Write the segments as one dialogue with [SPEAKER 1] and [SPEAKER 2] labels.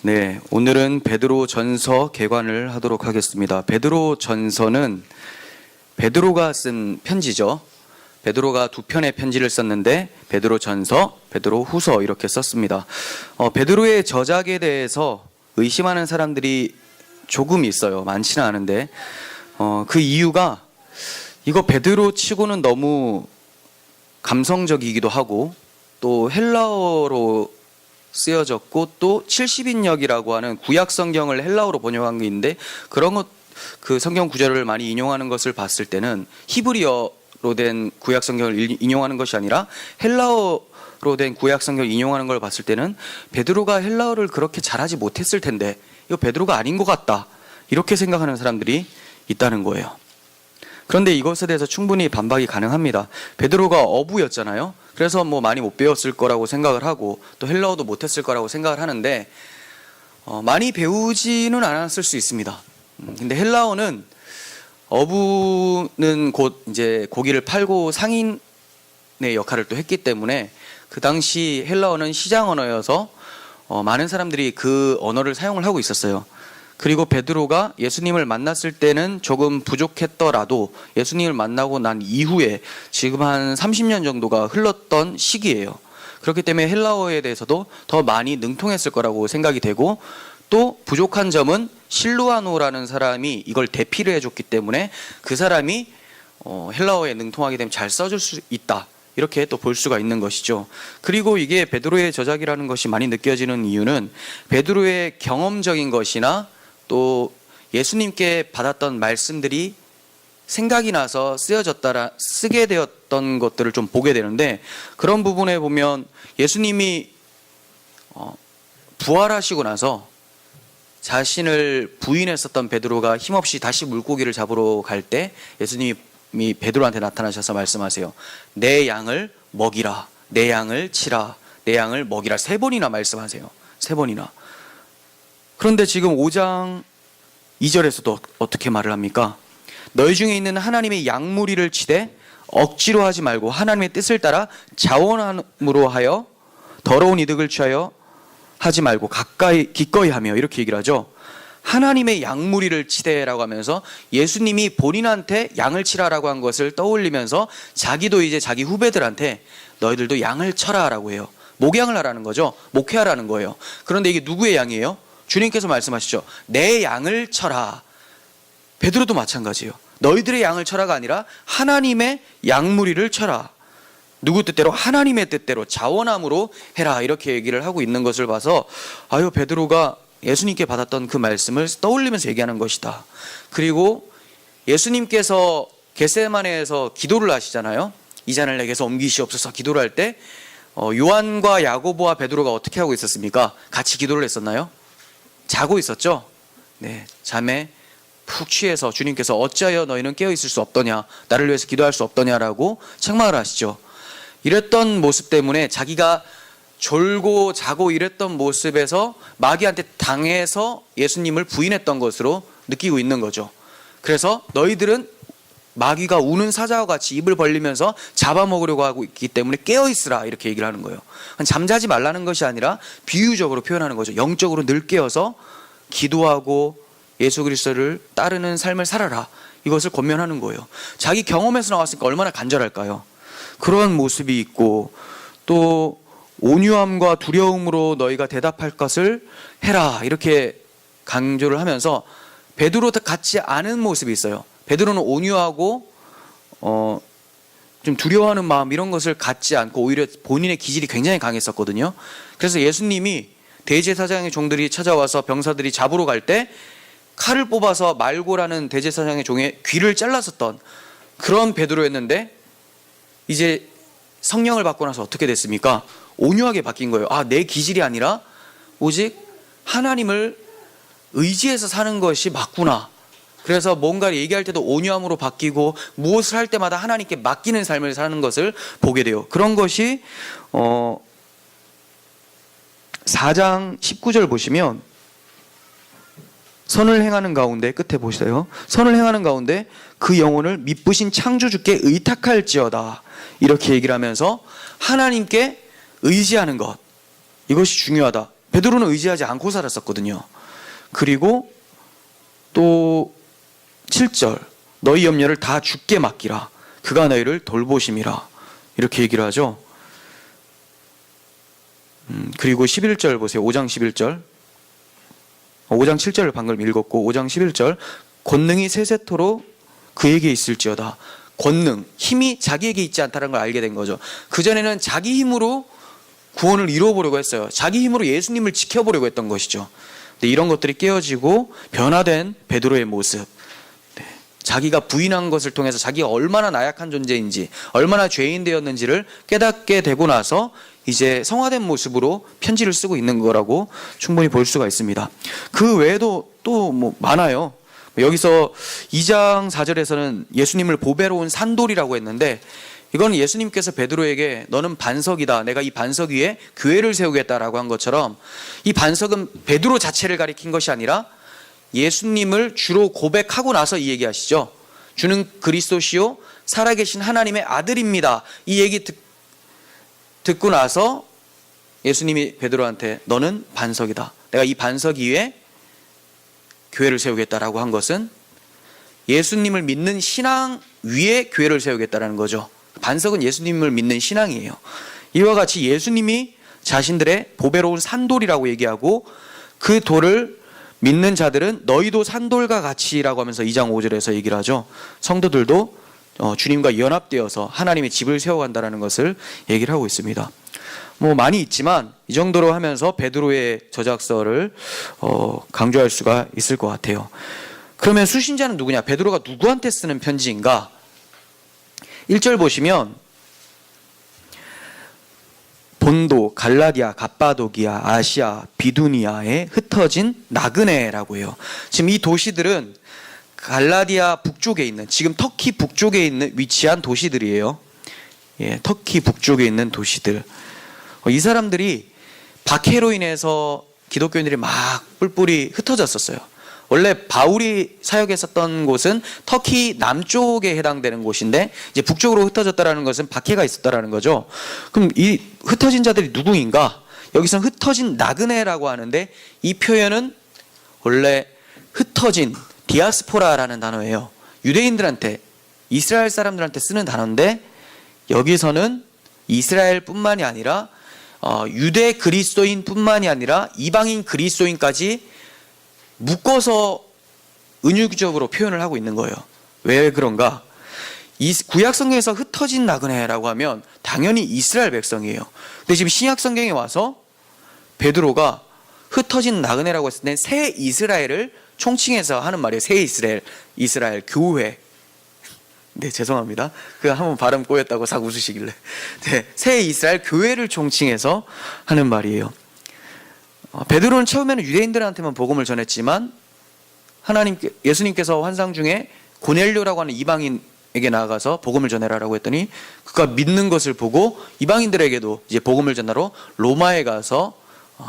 [SPEAKER 1] 네, 오늘은 베드로 전서 개관을 하도록 하겠습니다. 베드로 전서는 베드로가 쓴 편지죠. 베드로가 두 편의 편지를 썼는데 베드로 전서, 베드로 후서 이렇게 썼습니다. 베드로의 저작에 대해서 의심하는 사람들이 조금 있어요. 많지는 않은데 그 이유가 이거 베드로 치고는 너무 감성적이기도 하고 또 헬라어로 쓰여졌고 또 70인역이라고 하는 구약 성경을 헬라어로 번역한 게 있는데 그런 것 그 성경 구절을 많이 인용하는 것을 봤을 때는 히브리어로 된 구약 성경을 인용하는 것이 아니라 헬라어로 된 구약 성경을 인용하는 걸 봤을 때는 베드로가 헬라어를 그렇게 잘하지 못했을 텐데 이거 베드로가 아닌 것 같다 이렇게 생각하는 사람들이 있다는 거예요. 그런데 이것에 대해서 충분히 반박이 가능합니다. 베드로가 어부였잖아요. 그래서 뭐 많이 못 배웠을 거라고 생각을 하고 또 헬라어도 못했을 거라고 생각을 하는데 많이 배우지는 않았을 수 있습니다. 근데 헬라어는 어부는 곧 이제 고기를 팔고 상인의 역할을 또 했기 때문에 그 당시 헬라어는 시장 언어여서 많은 사람들이 그 언어를 사용을 하고 있었어요. 그리고 베드로가 예수님을 만났을 때는 조금 부족했더라도 예수님을 만나고 난 이후에 지금 한 30년 정도가 흘렀던 시기예요. 그렇기 때문에 헬라어에 대해서도 더 많이 능통했을 거라고 생각이 되고 또 부족한 점은 실루아노라는 사람이 이걸 대피를 해줬기 때문에 그 사람이 헬라어에 능통하게 되면 잘 써줄 수 있다. 이렇게 또 볼 수가 있는 것이죠. 그리고 이게 베드로의 저작이라는 것이 많이 느껴지는 이유는 베드로의 경험적인 것이나 또 예수님께 받았던 말씀들이 생각이 나서 쓰게 되었던 것들을 좀 보게 되는데 그런 부분에 보면 예수님이 부활하시고 나서 자신을 부인했었던 베드로가 힘없이 다시 물고기를 잡으러 갈 때 예수님이 베드로한테 나타나셔서 말씀하세요. 내 양을 먹이라, 내 양을 치라, 내 양을 먹이라 3번이나 말씀하세요. 3번이나. 그런데 지금 5장 2절에서도 어떻게 말을 합니까? 너희 중에 있는 하나님의 양무리를 치되 억지로 하지 말고 하나님의 뜻을 따라 자원함으로 하여 더러운 이득을 취하여 하지 말고 기꺼이 하며 이렇게 얘기를 하죠. 하나님의 양무리를 치되라고 하면서 예수님이 본인한테 양을 치라라고 한 것을 떠올리면서 자기도 이제 자기 후배들한테 너희들도 양을 쳐라라고 해요. 목양을 하라는 거죠. 목회하라는 거예요. 그런데 이게 누구의 양이에요? 주님께서 말씀하시죠. 내 양을 쳐라. 베드로도 마찬가지예요. 너희들의 양을 쳐라가 아니라 하나님의 양무리를 쳐라. 누구 뜻대로? 하나님의 뜻대로 자원함으로 해라. 이렇게 얘기를 하고 있는 것을 봐서 아유 베드로가 예수님께 받았던 그 말씀을 떠올리면서 얘기하는 것이다. 그리고 예수님께서 겟세마네에서 기도를 하시잖아요. 이 잔을 내게서 옮기시옵소서 기도를 할 때 요한과 야고보와 베드로가 어떻게 하고 있었습니까? 같이 기도를 했었나요? 자고 있었죠. 네, 잠에 푹 취해서 주님께서 어찌하여 너희는 깨어 있을 수 없더냐, 나를 위해서 기도할 수 없더냐라고 책망을 하시죠. 이랬던 모습 때문에 자기가 졸고 자고 이랬던 모습에서 마귀한테 당해서 예수님을 부인했던 것으로 느끼고 있는 거죠. 그래서 너희들은 마귀가 우는 사자와 같이 입을 벌리면서 잡아먹으려고 하고 있기 때문에 깨어있으라 이렇게 얘기를 하는 거예요. 잠자지 말라는 것이 아니라 비유적으로 표현하는 거죠. 영적으로 늘 깨어서 기도하고 예수 그리스도를 따르는 삶을 살아라 이것을 권면하는 거예요. 자기 경험에서 나왔으니까 얼마나 간절할까요? 그런 모습이 있고 또 온유함과 두려움으로 너희가 대답할 것을 해라 이렇게 강조를 하면서 베드로 같지 않은 모습이 있어요. 베드로는 온유하고 좀 두려워하는 마음 이런 것을 갖지 않고 오히려 본인의 기질이 굉장히 강했었거든요. 그래서 예수님이 대제사장의 종들이 찾아와서 병사들이 잡으러 갈 때 칼을 뽑아서 말고라는 대제사장의 종의 귀를 잘랐었던 그런 베드로였는데 이제 성령을 받고 나서 어떻게 됐습니까? 온유하게 바뀐 거예요. 아, 내 기질이 아니라 오직 하나님을 의지해서 사는 것이 맞구나. 그래서 뭔가를 얘기할 때도 온유함으로 바뀌고 무엇을 할 때마다 하나님께 맡기는 삶을 사는 것을 보게 돼요. 그런 것이 4장 19절 보시면 선을 행하는 가운데 끝에 보세요. 선을 행하는 가운데 그 영혼을 미쁘신 창조주께 의탁할지어다 이렇게 얘기를 하면서 하나님께 의지하는 것 이것이 중요하다. 베드로는 의지하지 않고 살았었거든요. 그리고 또 7절, 너희 염려를 다 주께 맡기라. 그가 너희를 돌보심이라. 이렇게 얘기를 하죠. 그리고 11절 보세요. 5장 11절. 5장 7절을 방금 읽었고 5장 11절, 권능이 세세토록 그에게 있을지어다. 권능, 힘이 자기에게 있지 않다는 걸 알게 된 거죠. 그전에는 자기 힘으로 구원을 이루어보려고 했어요. 자기 힘으로 예수님을 지켜보려고 했던 것이죠. 근데 이런 것들이 깨어지고 변화된 베드로의 모습, 자기가 부인한 것을 통해서 자기가 얼마나 나약한 존재인지, 얼마나 죄인 되었는지를 깨닫게 되고 나서 이제 성화된 모습으로 편지를 쓰고 있는 거라고 충분히 볼 수가 있습니다. 그 외에도 또 뭐 많아요. 여기서 2장 4절에서는 예수님을 보배로 온 산돌이라고 했는데, 이건 예수님께서 베드로에게 너는 반석이다, 내가 이 반석 위에 교회를 세우겠다라고 한 것처럼, 이 반석은 베드로 자체를 가리킨 것이 아니라 예수님을 주로 고백하고 나서 이 얘기하시죠. 주는 그리스도시요 살아계신 하나님의 아들입니다. 이 얘기 듣고 나서 예수님이 베드로한테 너는 반석이다, 내가 이 반석 위에 교회를 세우겠다라고 한 것은 예수님을 믿는 신앙 위에 교회를 세우겠다라는 거죠. 반석은 예수님을 믿는 신앙이에요. 이와 같이 예수님이 자신들의 보배로운 산돌이라고 얘기하고, 그 돌을 믿는 자들은 너희도 산돌과 같이라고 하면서 2장 5절에서 얘기를 하죠. 성도들도 주님과 연합되어서 하나님의 집을 세워간다는 것을 얘기를 하고 있습니다. 뭐 많이 있지만 이 정도로 하면서 베드로의 저작서를 강조할 수가 있을 것 같아요. 그러면 수신자는 누구냐? 베드로가 누구한테 쓰는 편지인가? 1절 보시면 본도, 갈라디아, 갑바도기아, 아시아, 비두니아에 흩어진 나그네라고 해요. 지금 이 도시들은 갈라디아 북쪽에 있는, 지금 터키 북쪽에 있는 위치한 도시들이에요. 예, 터키 북쪽에 있는 도시들. 이 사람들이 박해로 인해서 기독교인들이 막 뿔뿔이 흩어졌었어요. 원래 바울이 사역했었던 곳은 터키 남쪽에 해당되는 곳인데, 이제 북쪽으로 흩어졌다라는 것은 박해가 있었다라는 거죠. 그럼 이 흩어진 자들이 누구인가? 여기서 흩어진 나그네라고 하는데, 이 표현은 원래 흩어진 디아스포라라는 단어예요. 유대인들한테, 이스라엘 사람들한테 쓰는 단어인데, 여기서는 이스라엘뿐만이 아니라 유대 그리스도인뿐만이 아니라 이방인 그리스도인까지 묶어서 은유적으로 표현을 하고 있는 거예요. 왜 그런가? 이 구약 성경에서 흩어진 나그네라고 하면 당연히 이스라엘 백성이에요. 근데 지금 신약 성경에 와서 베드로가 흩어진 나그네라고 했을 때 새 이스라엘을 총칭해서 하는 말이에요. 새 이스라엘 교회. 네, 죄송합니다. 그 한번 발음 꼬였다고 싹 웃으시길래. 네, 새 이스라엘 교회를 총칭해서 하는 말이에요. 베드로는 처음에는 유대인들한테만 복음을 전했지만 예수님께서 환상 중에 고넬료라고 하는 이방인에게 나아가서 복음을 전해라라고 했더니 그가 믿는 것을 보고 이방인들에게도 이제 복음을 전하러 로마에 가서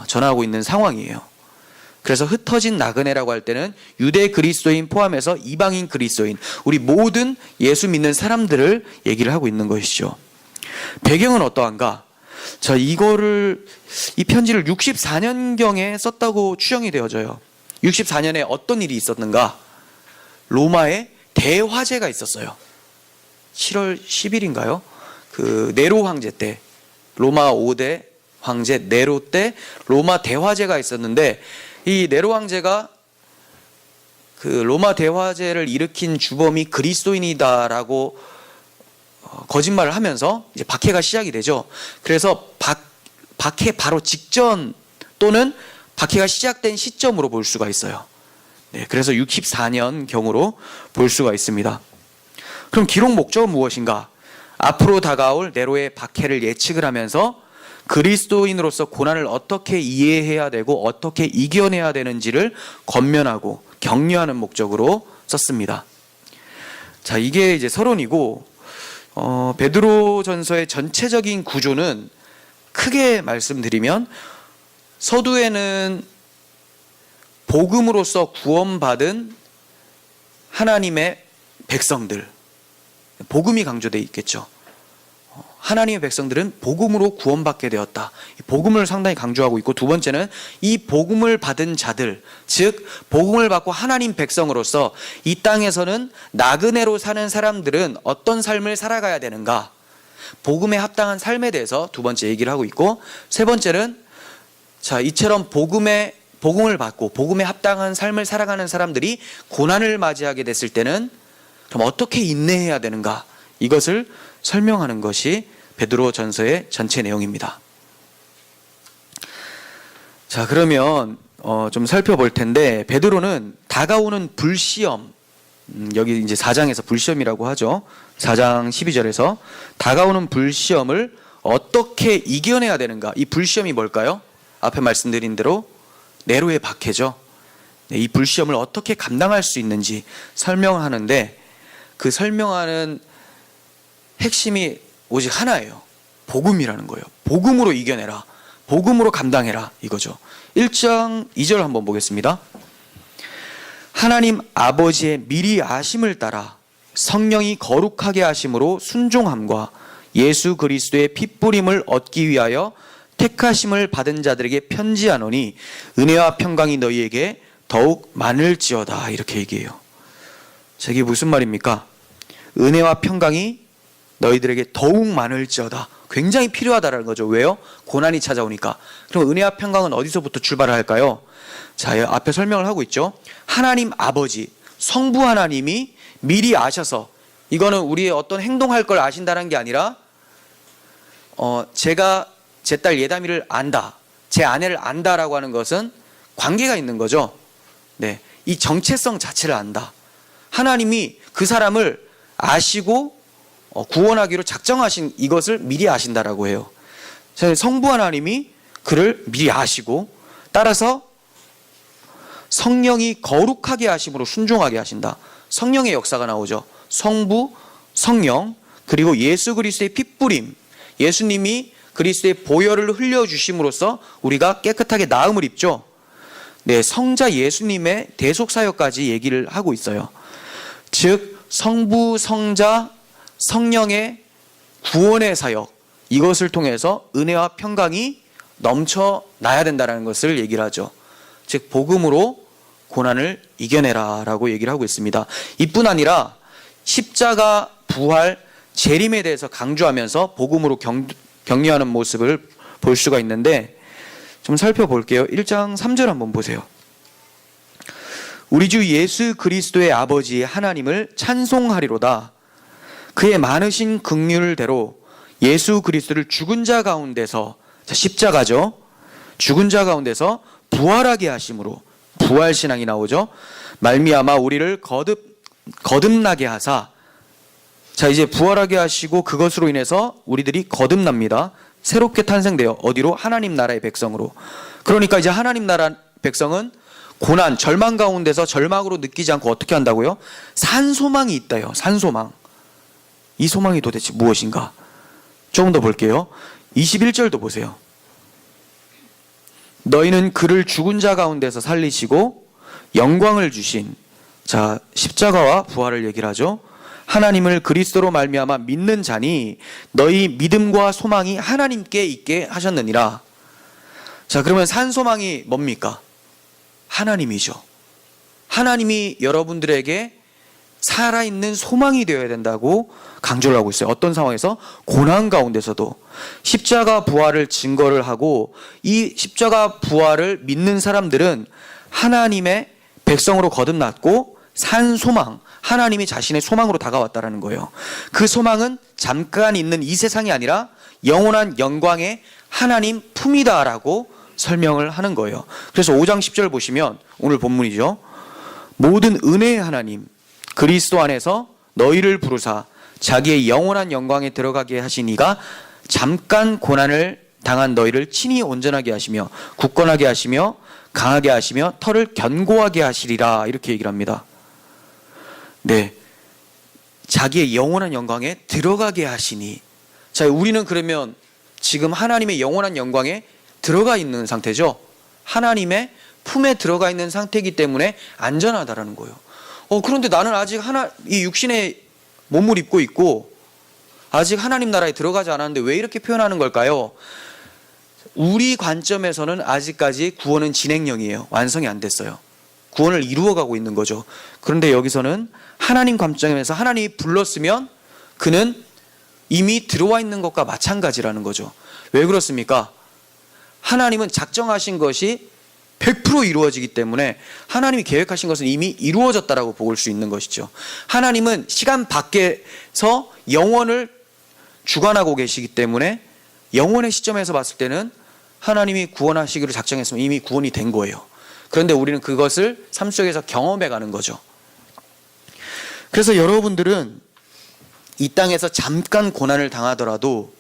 [SPEAKER 1] 전하고 있는 상황이에요. 그래서 흩어진 나그네라고 할 때는 유대 그리스도인 포함해서 이방인 그리스도인, 우리 모든 예수 믿는 사람들을 얘기를 하고 있는 것이죠. 배경은 어떠한가? 자, 이 편지를 64년경에 썼다고 추정이 되어져요. 64년에 어떤 일이 있었는가? 로마에 대화재가 있었어요. 7월 10일인가요? 그 네로 황제 때, 로마 5대 황제 네로 때 로마 대화재가 있었는데, 이 네로 황제가 그 로마 대화재를 일으킨 주범이 그리스도인이다라고 거짓말을 하면서 이제 박해가 시작이 되죠. 그래서 박해 바로 직전 또는 박해가 시작된 시점으로 볼 수가 있어요. 네, 그래서 64년 경으로 볼 수가 있습니다. 그럼 기록 목적은 무엇인가? 앞으로 다가올 네로의 박해를 예측을 하면서 그리스도인으로서 고난을 어떻게 이해해야 되고 어떻게 이겨내야 되는지를 권면하고 격려하는 목적으로 썼습니다. 자, 이게 이제 서론이고, 베드로전서의 전체적인 구조는 크게 말씀드리면, 서두에는 복음으로서 구원받은 하나님의 백성들, 복음이 강조되어 있겠죠. 하나님의 백성들은 복음으로 구원받게 되었다. 이 복음을 상당히 강조하고 있고, 두 번째는 이 복음을 받은 자들, 즉 복음을 받고 하나님 백성으로서 이 땅에서는 나그네로 사는 사람들은 어떤 삶을 살아가야 되는가, 복음에 합당한 삶에 대해서 두 번째 얘기를 하고 있고, 세 번째는 자, 이처럼 복음을 받고 복음에 합당한 삶을 살아가는 사람들이 고난을 맞이하게 됐을 때는 그럼 어떻게 인내해야 되는가, 이것을 설명하는 것이 베드로 전서의 전체 내용입니다. 자, 그러면 좀 살펴볼 텐데, 베드로는 다가오는 불시험, 여기 이제 4장에서 불시험이라고 하죠. 4장 12절에서 다가오는 불시험을 어떻게 이겨내야 되는가, 이 불시험이 뭘까요? 앞에 말씀드린 대로 네로의 박해죠. 이 불시험을 어떻게 감당할 수 있는지 설명하는데, 그 설명하는 핵심이 오직 하나예요. 복음이라는 거예요. 복음으로 이겨내라, 복음으로 감당해라, 이거죠. 1장 2절 한번 보겠습니다. 하나님 아버지의 미리 아심을 따라 성령이 거룩하게 하심으로 순종함과 예수 그리스도의 핏부림을 얻기 위하여 택하심을 받은 자들에게 편지하노니 은혜와 평강이 너희에게 더욱 많을지어다, 이렇게 얘기해요. 자, 이게 무슨 말입니까? 은혜와 평강이 너희들에게 더욱 많을지어다, 굉장히 필요하다라는 거죠. 왜요? 고난이 찾아오니까. 그럼 은혜와 평강은 어디서부터 출발을 할까요? 자, 앞에 설명을 하고 있죠. 하나님 아버지, 성부 하나님이 미리 아셔서, 이거는 우리의 어떤 행동할 걸 아신다는 게 아니라 제가 제 딸 예담이를 안다, 제 아내를 안다라고 하는 것은 관계가 있는 거죠. 네, 이 정체성 자체를 안다. 하나님이 그 사람을 아시고 구원하기로 작정하신 이것을 미리 아신다라고 해요. 성부 하나님이 그를 미리 아시고, 따라서 성령이 거룩하게 하심으로 순종하게 하신다. 성령의 역사가 나오죠. 성부, 성령, 그리고 예수 그리스도의 핏부림, 예수님이 그리스도의 보혈을 흘려주심으로써 우리가 깨끗하게 나음을 입죠. 네, 성자 예수님의 대속사역까지 얘기를 하고 있어요. 즉 성부, 성자, 성령의 구원의 사역, 이것을 통해서 은혜와 평강이 넘쳐나야 된다는 것을 얘기를 하죠. 즉 복음으로 고난을 이겨내라 라고 얘기를 하고 있습니다. 이뿐 아니라 십자가, 부활, 재림에 대해서 강조하면서 복음으로 격려하는 모습을 볼 수가 있는데, 좀 살펴볼게요. 1장 3절 한번 보세요. 우리 주 예수 그리스도의 아버지 하나님을 찬송하리로다. 그의 많으신 긍휼대로 예수 그리스도를 죽은 자 가운데서, 십자가죠, 죽은 자 가운데서 부활하게 하심으로, 부활신앙이 나오죠. 말미암아 우리를 거듭나게 하사, 자, 이제 부활하게 하시고 그것으로 인해서 우리들이 거듭납니다. 새롭게 탄생돼요. 어디로? 하나님 나라의 백성으로. 그러니까 이제 하나님 나라 백성은 고난, 절망 가운데서 절망으로 느끼지 않고 어떻게 한다고요? 산소망이 있다요. 산소망. 이 소망이 도대체 무엇인가? 조금 더 볼게요. 21절도 보세요. 너희는 그를 죽은 자 가운데서 살리시고 영광을 주신, 자, 십자가와 부활을 얘기를 하죠. 하나님을 그리스도로 말미암아 믿는 자니 너희 믿음과 소망이 하나님께 있게 하셨느니라. 자, 그러면 산소망이 뭡니까? 하나님이죠. 하나님이 여러분들에게 살아있는 소망이 되어야 된다고 강조를 하고 있어요. 어떤 상황에서? 고난 가운데서도 십자가 부활을 증거를 하고, 이 십자가 부활을 믿는 사람들은 하나님의 백성으로 거듭났고 산 소망, 하나님이 자신의 소망으로 다가왔다라는 거예요. 그 소망은 잠깐 있는 이 세상이 아니라 영원한 영광의 하나님 품이다라고 설명을 하는 거예요. 그래서 5장 10절 보시면 오늘 본문이죠. 모든 은혜의 하나님 그리스도 안에서 너희를 부르사 자기의 영원한 영광에 들어가게 하시니가 잠깐 고난을 당한 너희를 친히 온전하게 하시며 굳건하게 하시며 강하게 하시며 털을 견고하게 하시리라, 이렇게 얘기를 합니다. 네, 자기의 영원한 영광에 들어가게 하시니. 자, 우리는 그러면 지금 하나님의 영원한 영광에 들어가 있는 상태죠. 하나님의 품에 들어가 있는 상태이기 때문에 안전하다라는 거예요. 그런데 나는 아직 이 육신의 몸을 입고 있고 아직 하나님 나라에 들어가지 않았는데 왜 이렇게 표현하는 걸까요? 우리 관점에서는 아직까지 구원은 진행형이에요. 완성이 안 됐어요. 구원을 이루어가고 있는 거죠. 그런데 여기서는 하나님 관점에서 하나님이 불렀으면 그는 이미 들어와 있는 것과 마찬가지라는 거죠. 왜 그렇습니까? 하나님은 작정하신 것이 100% 이루어지기 때문에 하나님이 계획하신 것은 이미 이루어졌다라고 볼 수 있는 것이죠. 하나님은 시간 밖에서 영원을 주관하고 계시기 때문에 영원의 시점에서 봤을 때는 하나님이 구원하시기로 작정했으면 이미 구원이 된 거예요. 그런데 우리는 그것을 삶 속에서 경험해 가는 거죠. 그래서 여러분들은 이 땅에서 잠깐 고난을 당하더라도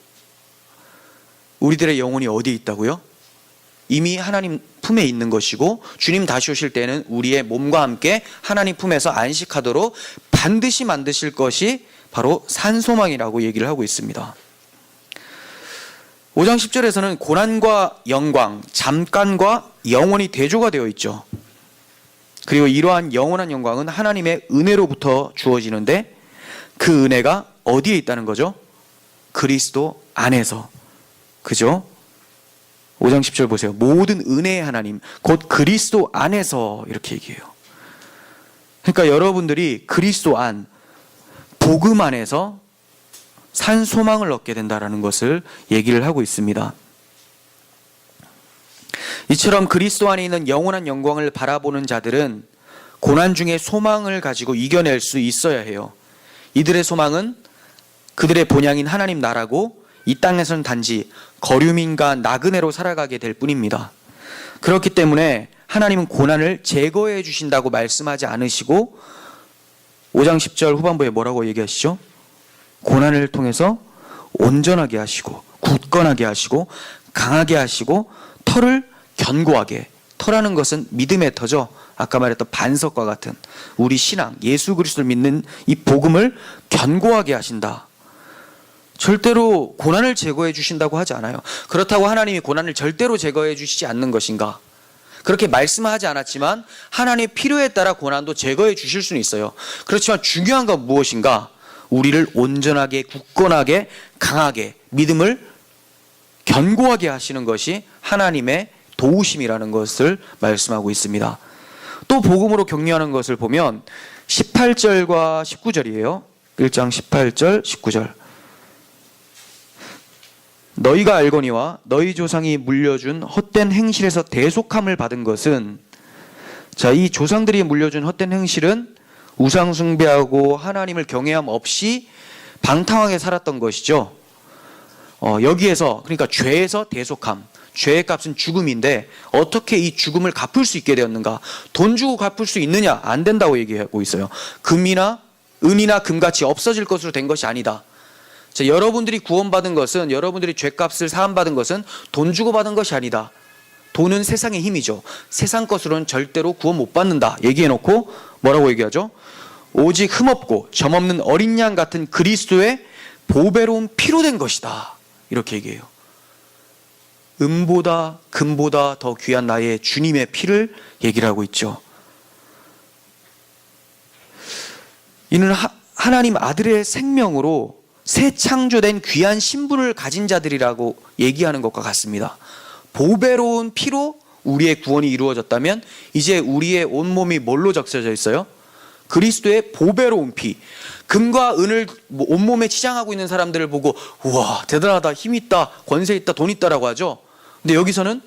[SPEAKER 1] 우리들의 영혼이 어디에 있다고요? 이미 하나님 품에 있는 것이고 주님 다시 오실 때는 우리의 몸과 함께 하나님 품에서 안식하도록 반드시 만드실 것이 바로 산소망이라고 얘기를 하고 있습니다. 5장 10절에서는 고난과 영광, 잠깐과 영원히 대조가 되어 있죠. 그리고 이러한 영원한 영광은 하나님의 은혜로부터 주어지는데 그 은혜가 어디에 있다는 거죠? 그리스도 안에서. 그죠? 5장 10절 보세요. 모든 은혜의 하나님, 곧 그리스도 안에서 이렇게 얘기해요. 그러니까 여러분들이 그리스도 안, 복음 안에서 산 소망을 얻게 된다는 것을 얘기를 하고 있습니다. 이처럼 그리스도 안에 있는 영원한 영광을 바라보는 자들은 고난 중에 소망을 가지고 이겨낼 수 있어야 해요. 이들의 소망은 그들의 본향인 하나님 나라고 이 땅에서는 단지 거류민과 나그네로 살아가게 될 뿐입니다. 그렇기 때문에 하나님은 고난을 제거해 주신다고 말씀하지 않으시고 5장 10절 후반부에 뭐라고 얘기하시죠? 고난을 통해서 온전하게 하시고 굳건하게 하시고 강하게 하시고 터를 견고하게, 터라는 것은 믿음의 터죠. 아까 말했던 반석과 같은 우리 신앙, 예수 그리스도를 믿는 이 복음을 견고하게 하신다. 절대로 고난을 제거해 주신다고 하지 않아요. 그렇다고 하나님이 고난을 절대로 제거해 주시지 않는 것인가? 그렇게 말씀하지 않았지만 하나님의 필요에 따라 고난도 제거해 주실 수는 있어요. 그렇지만 중요한 건 무엇인가? 우리를 온전하게, 굳건하게, 강하게, 믿음을 견고하게 하시는 것이 하나님의 도우심이라는 것을 말씀하고 있습니다. 또 복음으로 격려하는 것을 보면 18절과 19절이에요. 1장 18절, 19절. 너희가 알거니와 너희 조상이 물려준 헛된 행실에서 대속함을 받은 것은, 자, 이 조상들이 물려준 헛된 행실은 우상 숭배하고 하나님을 경외함 없이 방탕하게 살았던 것이죠. 여기에서 그러니까 죄에서 대속함, 죄의 값은 죽음인데 어떻게 이 죽음을 갚을 수 있게 되었는가? 돈 주고 갚을 수 있느냐? 안 된다고 얘기하고 있어요. 금이나 은이나 금같이 없어질 것으로 된 것이 아니다. 자, 여러분들이 구원받은 것은, 여러분들이 죄값을 사함받은 것은 돈 주고 받은 것이 아니다. 돈은 세상의 힘이죠. 세상 것으로는 절대로 구원 못 받는다 얘기해놓고 뭐라고 얘기하죠? 오직 흠없고 점없는 어린 양 같은 그리스도의 보배로운 피로 된 것이다 이렇게 얘기해요. 은보다 금보다 더 귀한 나의 주님의 피를 얘기를 하고 있죠. 이는 하나님 아들의 생명으로 새 창조된 귀한 신분을 가진 자들이라고 얘기하는 것과 같습니다. 보배로운 피로 우리의 구원이 이루어졌다면 이제 우리의 온몸이 뭘로 적셔져 있어요? 그리스도의 보배로운 피. 금과 은을 온몸에 치장하고 있는 사람들을 보고 우와 대단하다, 힘 있다, 권세 있다, 돈 있다라고 하죠. 근데 여기서는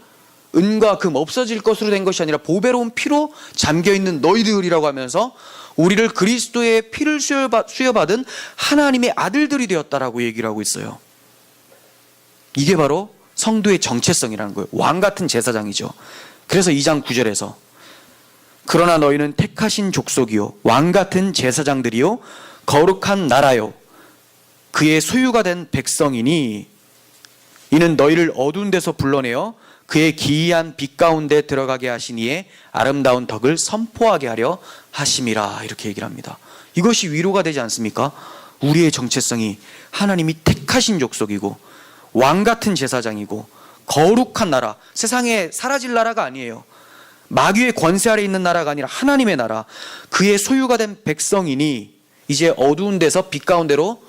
[SPEAKER 1] 은과 금 없어질 것으로 된 것이 아니라 보배로운 피로 잠겨있는 너희들이라고 하면서 우리를 그리스도의 피를 수여받은 하나님의 아들들이 되었다라고 얘기를 하고 있어요. 이게 바로 성도의 정체성이라는 거예요. 왕 같은 제사장이죠. 그래서 2장 9절에서 그러나 너희는 택하신 족속이요 왕 같은 제사장들이요 거룩한 나라요 그의 소유가 된 백성이니 이는 너희를 어두운 데서 불러내어 그의 기이한 빛 가운데 들어가게 하신 이의 아름다운 덕을 선포하게 하려 하심이라 이렇게 얘기를 합니다. 이것이 위로가 되지 않습니까? 우리의 정체성이 하나님이 택하신 족속이고 왕 같은 제사장이고 거룩한 나라, 세상에 사라질 나라가 아니에요. 마귀의 권세 아래 있는 나라가 아니라 하나님의 나라, 그의 소유가 된 백성이니 이제 어두운 데서 빛 가운데로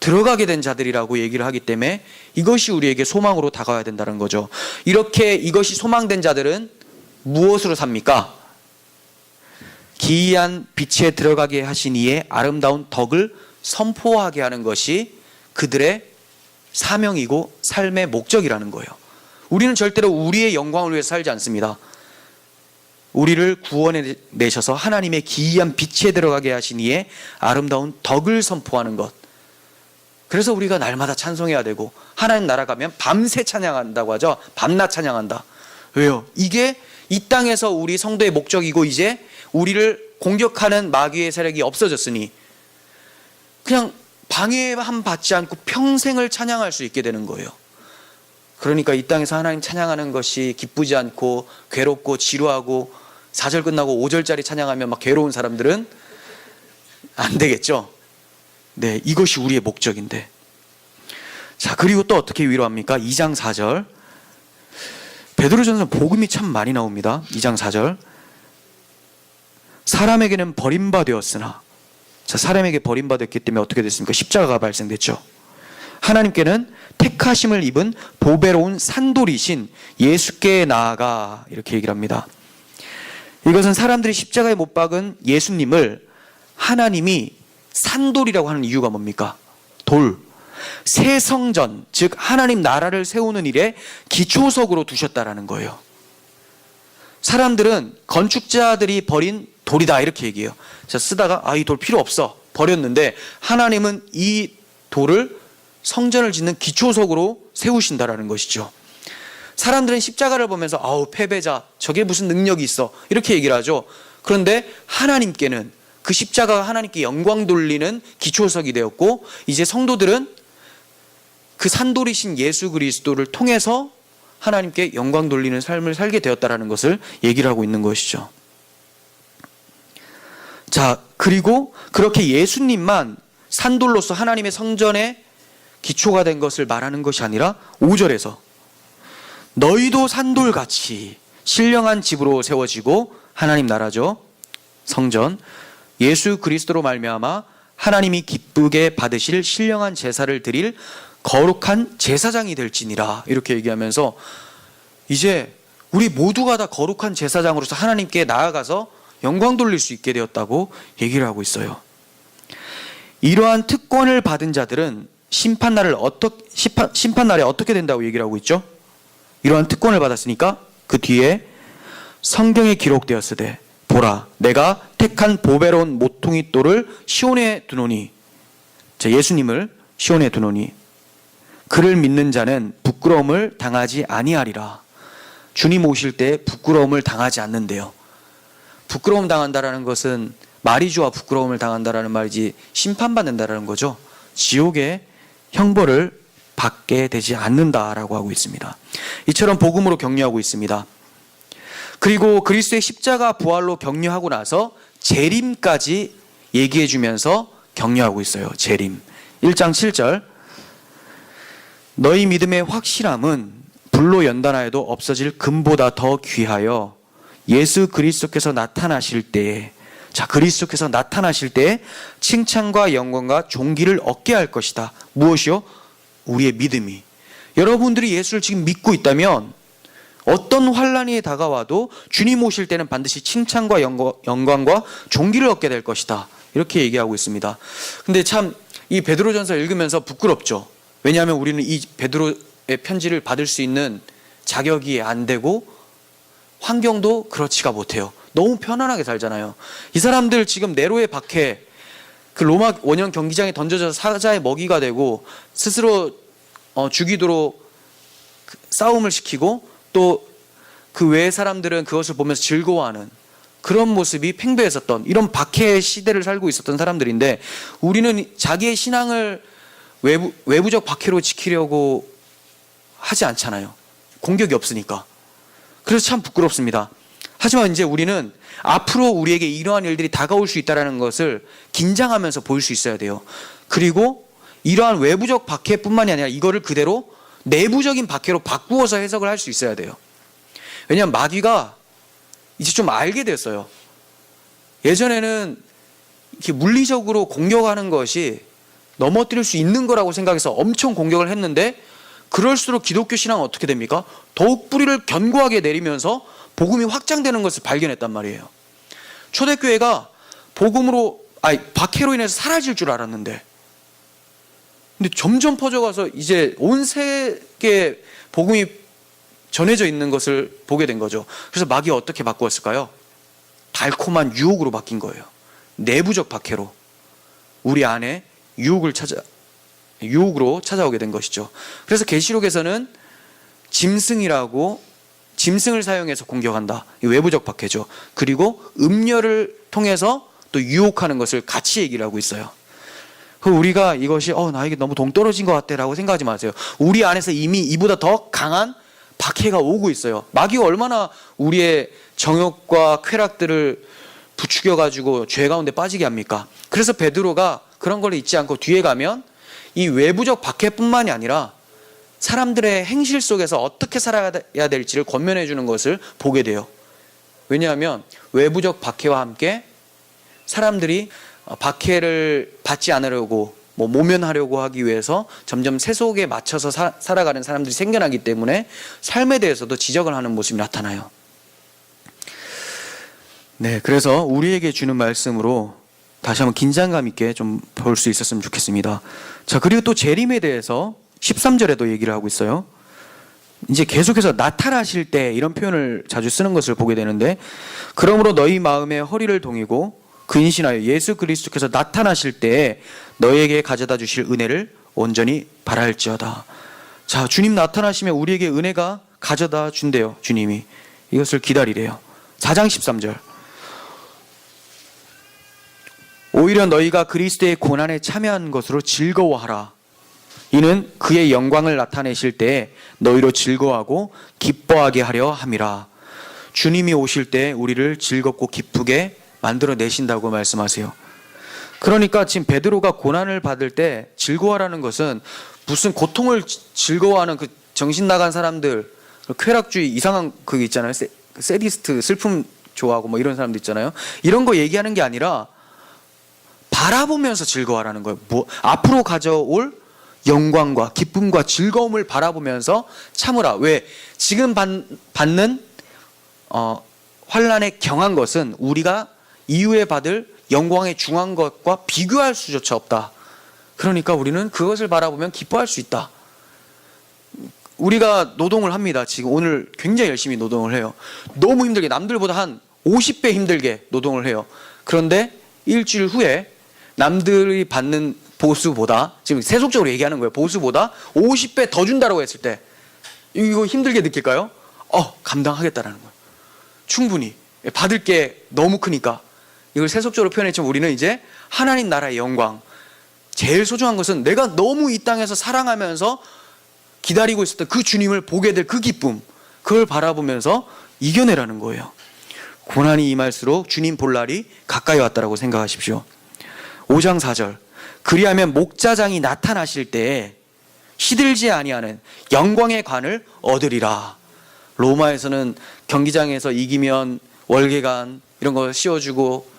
[SPEAKER 1] 들어가게 된 자들이라고 얘기를 하기 때문에 이것이 우리에게 소망으로 다가와야 된다는 거죠. 이렇게 이것이 소망된 자들은 무엇으로 삽니까? 기이한 빛에 들어가게 하신 이의 아름다운 덕을 선포하게 하는 것이 그들의 사명이고 삶의 목적이라는 거예요. 우리는 절대로 우리의 영광을 위해서 살지 않습니다. 우리를 구원해 내셔서 하나님의 기이한 빛에 들어가게 하신 이의 아름다운 덕을 선포하는 것. 그래서 우리가 날마다 찬송해야 되고 하나님 나라 가면 밤새 찬양한다고 하죠. 밤낮 찬양한다. 왜요? 이게 이 땅에서 우리 성도의 목적이고 이제 우리를 공격하는 마귀의 세력이 없어졌으니 그냥 방해함 받지 않고 평생을 찬양할 수 있게 되는 거예요. 그러니까 이 땅에서 하나님 찬양하는 것이 기쁘지 않고 괴롭고 지루하고 4절 끝나고 5절짜리 찬양하면 막 괴로운 사람들은 안 되겠죠. 네, 이것이 우리의 목적인데. 자, 그리고 또 어떻게 위로합니까? 2장 4절. 베드로전서 복음이 참 많이 나옵니다. 2장 4절. 사람에게는 버림받았으나, 자, 사람에게 버림받았기 때문에 어떻게 됐습니까? 십자가가 발생됐죠. 하나님께는 택하심을 입은 보배로운 산돌이신 예수께 나아가, 이렇게 얘기를 합니다. 이것은 사람들이 십자가에 못 박은 예수님을 하나님이 산돌이라고 하는 이유가 뭡니까? 돌. 새 성전, 즉 하나님 나라를 세우는 일에 기초석으로 두셨다라는 거예요. 사람들은 건축자들이 버린 돌이다 이렇게 얘기해요. 자, 쓰다가 이 돌 필요 없어 버렸는데 하나님은 이 돌을 성전을 짓는 기초석으로 세우신다라는 것이죠. 사람들은 십자가를 보면서 아우 패배자, 저게 무슨 능력이 있어 이렇게 얘기를 하죠. 그런데 하나님께는 그 십자가가 하나님께 영광 돌리는 기초석이 되었고 이제 성도들은 그 산돌이신 예수 그리스도를 통해서 하나님께 영광 돌리는 삶을 살게 되었다라는 것을 얘기를 하고 있는 것이죠. 자, 그리고 그렇게 예수님만 산돌로서 하나님의 성전의 기초가 된 것을 말하는 것이 아니라 5절에서 너희도 산돌같이 신령한 집으로 세워지고 하나님 나라죠. 성전 예수 그리스도로 말미암아 하나님이 기쁘게 받으실 신령한 제사를 드릴 거룩한 제사장이 될지니라 이렇게 얘기하면서 이제 우리 모두가 다 거룩한 제사장으로서 하나님께 나아가서 영광 돌릴 수 있게 되었다고 얘기를 하고 있어요. 이러한 특권을 받은 자들은 심판날에 어떻게 된다고 얘기를 하고 있죠? 이러한 특권을 받았으니까 그 뒤에 성경에 기록되었으되 보라 내가 택한 보배로운 모퉁이 돌을 시온에 두노니, 자, 예수님을 시온에 두노니 그를 믿는 자는 부끄러움을 당하지 아니하리라. 주님 오실 때 부끄러움을 당하지 않는데요. 부끄러움 당한다라는 것은 마리주와 부끄러움을 당한다라는 말이지 심판받는다라는 거죠. 지옥의 형벌을 받게 되지 않는다라고 하고 있습니다. 이처럼 복음으로 격려하고 있습니다. 그리고 그리스도의 십자가 부활로 격려하고 나서 재림까지 얘기해 주면서 격려하고 있어요. 재림. 1장 7절 너희 믿음의 확실함은 불로 연단하여도 없어질 금보다 더 귀하여 예수 그리스도께서 나타나실 때에, 자, 그리스도께서 나타나실 때에 칭찬과 영광과 존귀를 얻게 할 것이다. 무엇이요? 우리의 믿음이. 여러분들이 예수를 지금 믿고 있다면 어떤 환난이 다가와도 주님 오실 때는 반드시 칭찬과 영광과 존귀를 얻게 될 것이다. 이렇게 얘기하고 있습니다. 근데 참 이 베드로전서 읽으면서 부끄럽죠. 왜냐하면 우리는 이 베드로의 편지를 받을 수 있는 자격이 안 되고 환경도 그렇지가 못해요. 너무 편안하게 살잖아요. 이 사람들 지금 네로의 박해, 그 로마 원형 경기장에 던져져서 사자의 먹이가 되고 스스로 죽이도록 싸움을 시키고 또 그 외의 사람들은 그것을 보면서 즐거워하는 그런 모습이 팽배했었던 이런 박해의 시대를 살고 있었던 사람들인데 우리는 자기의 신앙을 외부적 박해로 지키려고 하지 않잖아요. 공격이 없으니까. 그래서 참 부끄럽습니다. 하지만 이제 우리는 앞으로 우리에게 이러한 일들이 다가올 수 있다는 것을 긴장하면서 볼 수 있어야 돼요. 그리고 이러한 외부적 박해뿐만이 아니라 이거를 그대로 내부적인 박해로 바꾸어서 해석을 할 수 있어야 돼요. 왜냐하면 마귀가 이제 좀 알게 됐어요. 예전에는 이렇게 물리적으로 공격하는 것이 넘어뜨릴 수 있는 거라고 생각해서 엄청 공격을 했는데, 그럴수록 기독교 신앙은 어떻게 됩니까? 더욱 뿌리를 견고하게 내리면서 복음이 확장되는 것을 발견했단 말이에요. 초대교회가 박해로 인해서 사라질 줄 알았는데, 근데 점점 퍼져가서 이제 온 세계에 복음이 전해져 있는 것을 보게 된 거죠. 그래서 마귀가 어떻게 바꾸었을까요? 달콤한 유혹으로 바뀐 거예요. 내부적 박해로 우리 안에 유혹으로 찾아오게 된 것이죠. 그래서 계시록에서는 짐승을 사용해서 공격한다. 외부적 박해죠. 그리고 음녀를 통해서 또 유혹하는 것을 같이 얘기를 하고 있어요. 우리가 이것이 나에게 너무 동떨어진 것 같아 라고 생각하지 마세요. 우리 안에서 이미 이보다 더 강한 박해가 오고 있어요. 마귀가 얼마나 우리의 정욕과 쾌락들을 부추겨가지고 죄 가운데 빠지게 합니까? 그래서 베드로가 그런 걸 잊지 않고 뒤에 가면 이 외부적 박해뿐만이 아니라 사람들의 행실 속에서 어떻게 살아야 될지를 권면해 주는 것을 보게 돼요. 왜냐하면 외부적 박해와 함께 사람들이 박해를 받지 않으려고 모면하려고 하기 위해서 점점 세속에 맞춰서 살아가는 사람들이 생겨나기 때문에 삶에 대해서도 지적을 하는 모습이 나타나요. 네, 그래서 우리에게 주는 말씀으로 다시 한번 긴장감 있게 좀 볼 수 있었으면 좋겠습니다. 자, 그리고 또 재림에 대해서 13절에도 얘기를 하고 있어요. 이제 계속해서 나타나실 때 이런 표현을 자주 쓰는 것을 보게 되는데, 그러므로 너희 마음에 허리를 동이고 근신하여 예수 그리스도께서 나타나실 때에 너희에게 가져다 주실 은혜를 온전히 바랄지어다. 자, 주님 나타나시면 우리에게 은혜가 가져다 준대요. 주님이 이것을 기다리래요. 4장 13절. 오히려 너희가 그리스도의 고난에 참여한 것으로 즐거워하라. 이는 그의 영광을 나타내실 때에 너희로 즐거워하고 기뻐하게 하려 함이라. 주님이 오실 때 우리를 즐겁고 기쁘게 만들어 내신다고 말씀하세요. 그러니까 지금 베드로가 고난을 받을 때 즐거워하라는 것은 무슨 고통을 즐거워하는 그 정신 나간 사람들, 쾌락주의 이상한 그게 있잖아요. 세디스트, 슬픔 좋아하고 이런 사람들 있잖아요. 이런 거 얘기하는 게 아니라 바라보면서 즐거워하라는 거예요. 앞으로 가져올 영광과 기쁨과 즐거움을 바라보면서 참으라. 왜? 지금 받는 환난에 경한 것은 우리가 이후에 받을 영광에 중한 것과 비교할 수조차 없다. 그러니까 우리는 그것을 바라보면 기뻐할 수 있다. 우리가 노동을 합니다. 지금 오늘 굉장히 열심히 노동을 해요. 너무 힘들게, 남들보다 한 50배 힘들게 노동을 해요. 그런데 일주일 후에 남들이 받는 보수보다, 지금 세속적으로 얘기하는 거예요. 보수보다 50배 더 준다고 했을 때 이거 힘들게 느낄까요? 감당하겠다라는 거예요. 충분히 받을 게 너무 크니까. 이걸 세속적으로 표현했지만 우리는 이제 하나님 나라의 영광, 제일 소중한 것은 내가 너무 이 땅에서 사랑하면서 기다리고 있었던 그 주님을 보게 될 그 기쁨, 그걸 바라보면서 이겨내라는 거예요. 고난이 임할수록 주님 볼 날이 가까이 왔다라고 생각하십시오. 5장 4절. 그리하면 목자장이 나타나실 때에 시들지 아니하는 영광의 관을 얻으리라. 로마에서는 경기장에서 이기면 월계관 이런 거 씌워주고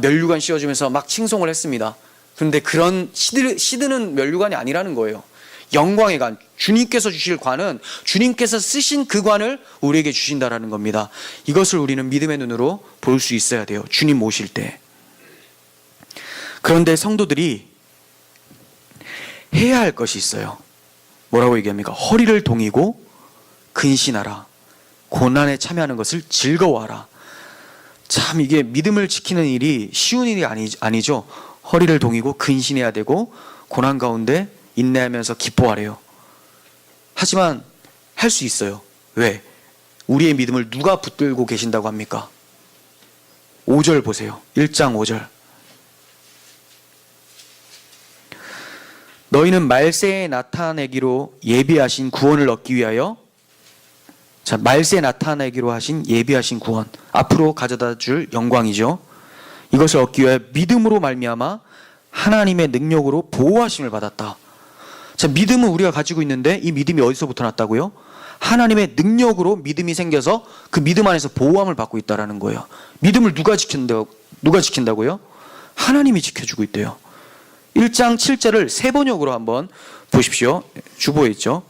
[SPEAKER 1] 면류관 씌워주면서 막 칭송을 했습니다. 그런데 그런 시드는 면류관이 아니라는 거예요. 영광의 관, 주님께서 주실 관은 주님께서 쓰신 그 관을 우리에게 주신다라는 겁니다. 이것을 우리는 믿음의 눈으로 볼 수 있어야 돼요. 주님 오실 때. 그런데 성도들이 해야 할 것이 있어요. 뭐라고 얘기합니까? 허리를 동이고 근신하라. 고난에 참여하는 것을 즐거워하라. 참 이게 믿음을 지키는 일이 쉬운 일이 아니죠. 허리를 동이고 근신해야 되고 고난 가운데 인내하면서 기뻐하래요. 하지만 할 수 있어요. 왜? 우리의 믿음을 누가 붙들고 계신다고 합니까? 5절 보세요. 1장 5절. 너희는 말세에 나타내기로 예비하신 구원을 얻기 위하여, 자, 말세에 나타내기로 하신 예비하신 구원, 앞으로 가져다 줄 영광이죠. 이것을 얻기 위하여 믿음으로 말미암아 하나님의 능력으로 보호하심을 받았다. 자, 믿음은 우리가 가지고 있는데 이 믿음이 어디서부터 났다고요? 하나님의 능력으로 믿음이 생겨서 그 믿음 안에서 보호함을 받고 있다라는 거예요. 믿음을 누가 지킨다고요? 하나님이 지켜주고 있대요. 1장 7절을 세 번역으로 한번 보십시오. 주보에 있죠.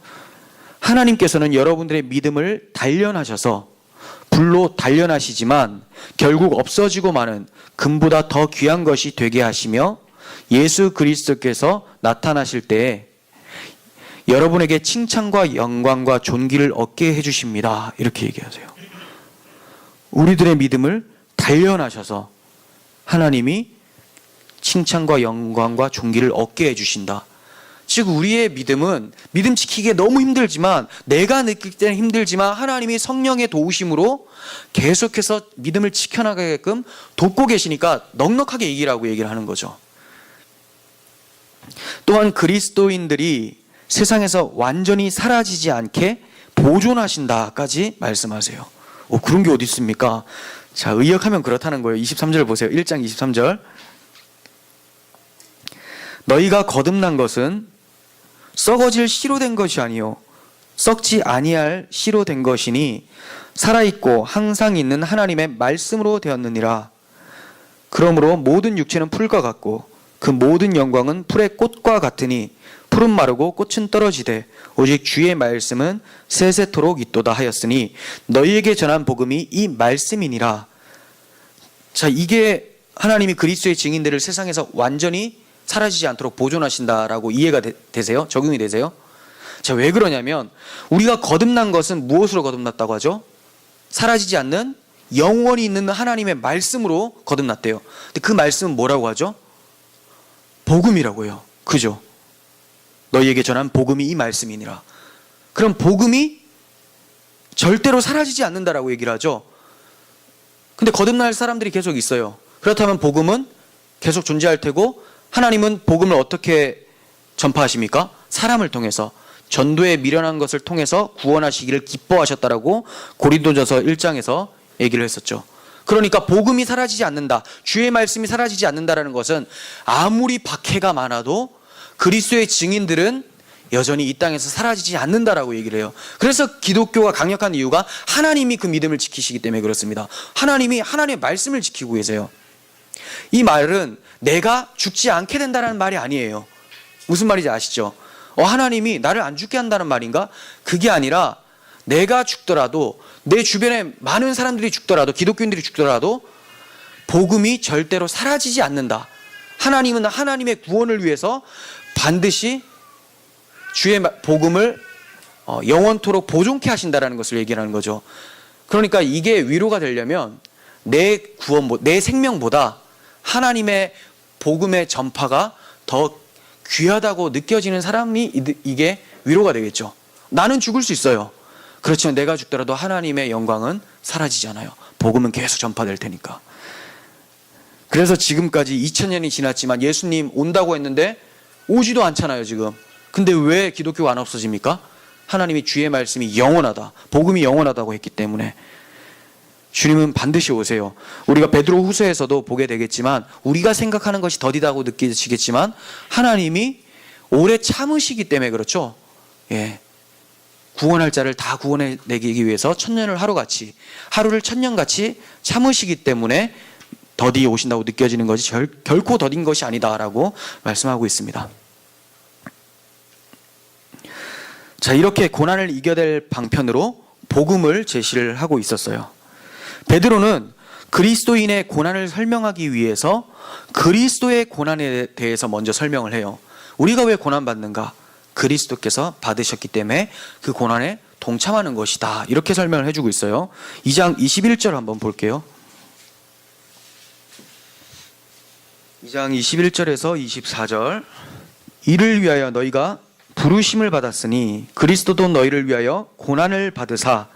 [SPEAKER 1] 하나님께서는 여러분들의 믿음을 단련하셔서 불로 단련하시지만 결국 없어지고 마는 금보다 더 귀한 것이 되게 하시며 예수 그리스도께서 나타나실 때에 여러분에게 칭찬과 영광과 존귀를 얻게 해주십니다. 이렇게 얘기하세요. 우리들의 믿음을 단련하셔서 하나님이 칭찬과 영광과 존귀를 얻게 해주신다. 즉 우리의 믿음은 믿음 지키기에 너무 힘들지만, 내가 느낄 때는 힘들지만 하나님이 성령의 도우심으로 계속해서 믿음을 지켜나가게끔 돕고 계시니까 넉넉하게 얘기를 하는 거죠. 또한 그리스도인들이 세상에서 완전히 사라지지 않게 보존하신다까지 말씀하세요. 그런 게 어디 있습니까? 자, 의역하면 그렇다는 거예요. 23절 보세요. 1장 23절. 너희가 거듭난 것은 썩어질 씨로 된 것이 아니요 썩지 아니할 씨로 된 것이니 살아있고 항상 있는 하나님의 말씀으로 되었느니라. 그러므로 모든 육체는 풀과 같고 그 모든 영광은 풀의 꽃과 같으니 풀은 마르고 꽃은 떨어지되 오직 주의 말씀은 세세토록 있도다 하였으니 너희에게 전한 복음이 이 말씀이니라. 자, 이게 하나님이 그리스도의 증인들을 세상에서 완전히 사라지지 않도록 보존하신다라고 이해가 되세요? 적용이 되세요? 자, 왜 그러냐면 우리가 거듭난 것은 무엇으로 거듭났다고 하죠? 사라지지 않는 영원히 있는 하나님의 말씀으로 거듭났대요. 근데 그 말씀은 뭐라고 하죠? 복음이라고 해요. 그죠? 너희에게 전한 복음이 이 말씀이니라. 그럼 복음이 절대로 사라지지 않는다라고 얘기를 하죠. 근데 거듭날 사람들이 계속 있어요. 그렇다면 복음은 계속 존재할 테고, 하나님은 복음을 어떻게 전파하십니까? 사람을 통해서, 전도에 미련한 것을 통해서 구원하시기를 기뻐하셨다라고 고린도전서 1장에서 얘기를 했었죠. 그러니까 복음이 사라지지 않는다, 주의 말씀이 사라지지 않는다라는 것은 아무리 박해가 많아도 그리스도의 증인들은 여전히 이 땅에서 사라지지 않는다라고 얘기를 해요. 그래서 기독교가 강력한 이유가 하나님이 그 믿음을 지키시기 때문에 그렇습니다. 하나님이 하나님의 말씀을 지키고 계세요. 이 말은 내가 죽지 않게 된다는 말이 아니에요. 무슨 말인지 아시죠? 하나님이 나를 안 죽게 한다는 말인가? 그게 아니라 내가 죽더라도, 내 주변에 많은 사람들이 죽더라도, 기독교인들이 죽더라도 복음이 절대로 사라지지 않는다. 하나님은 하나님의 구원을 위해서 반드시 주의 복음을 영원토록 보존케 하신다라는 것을 얘기하는 거죠. 그러니까 이게 위로가 되려면 내 구원, 내 생명보다 하나님의 복음의 전파가 더 귀하다고 느껴지는 사람이 이게 위로가 되겠죠. 나는 죽을 수 있어요. 그렇지만 내가 죽더라도 하나님의 영광은 사라지지 않아요. 복음은 계속 전파될 테니까. 그래서 지금까지 2000년이 지났지만 예수님 온다고 했는데 오지도 않잖아요, 지금. 근데 왜 기독교가 안 없어집니까? 하나님이 주의 말씀이 영원하다, 복음이 영원하다고 했기 때문에. 주님은 반드시 오세요. 우리가 베드로 후서에서도 보게 되겠지만, 우리가 생각하는 것이 더디다고 느끼시겠지만 하나님이 오래 참으시기 때문에 그렇죠. 예, 구원할 자를 다 구원해내기 위해서 천년을 하루같이, 하루를 천년같이 참으시기 때문에 더디 오신다고 느껴지는 것이 결코 더딘 것이 아니다라고 말씀하고 있습니다. 자, 이렇게 고난을 이겨낼 방편으로 복음을 제시를 하고 있었어요. 베드로는 그리스도인의 고난을 설명하기 위해서 그리스도의 고난에 대해서 먼저 설명을 해요. 우리가 왜 고난받는가? 그리스도께서 받으셨기 때문에 그 고난에 동참하는 것이다, 이렇게 설명을 해주고 있어요. 2장 21절 한번 볼게요. 2장 21절에서 24절. 이를 위하여 너희가 부르심을 받았으니 그리스도도 너희를 위하여 고난을 받으사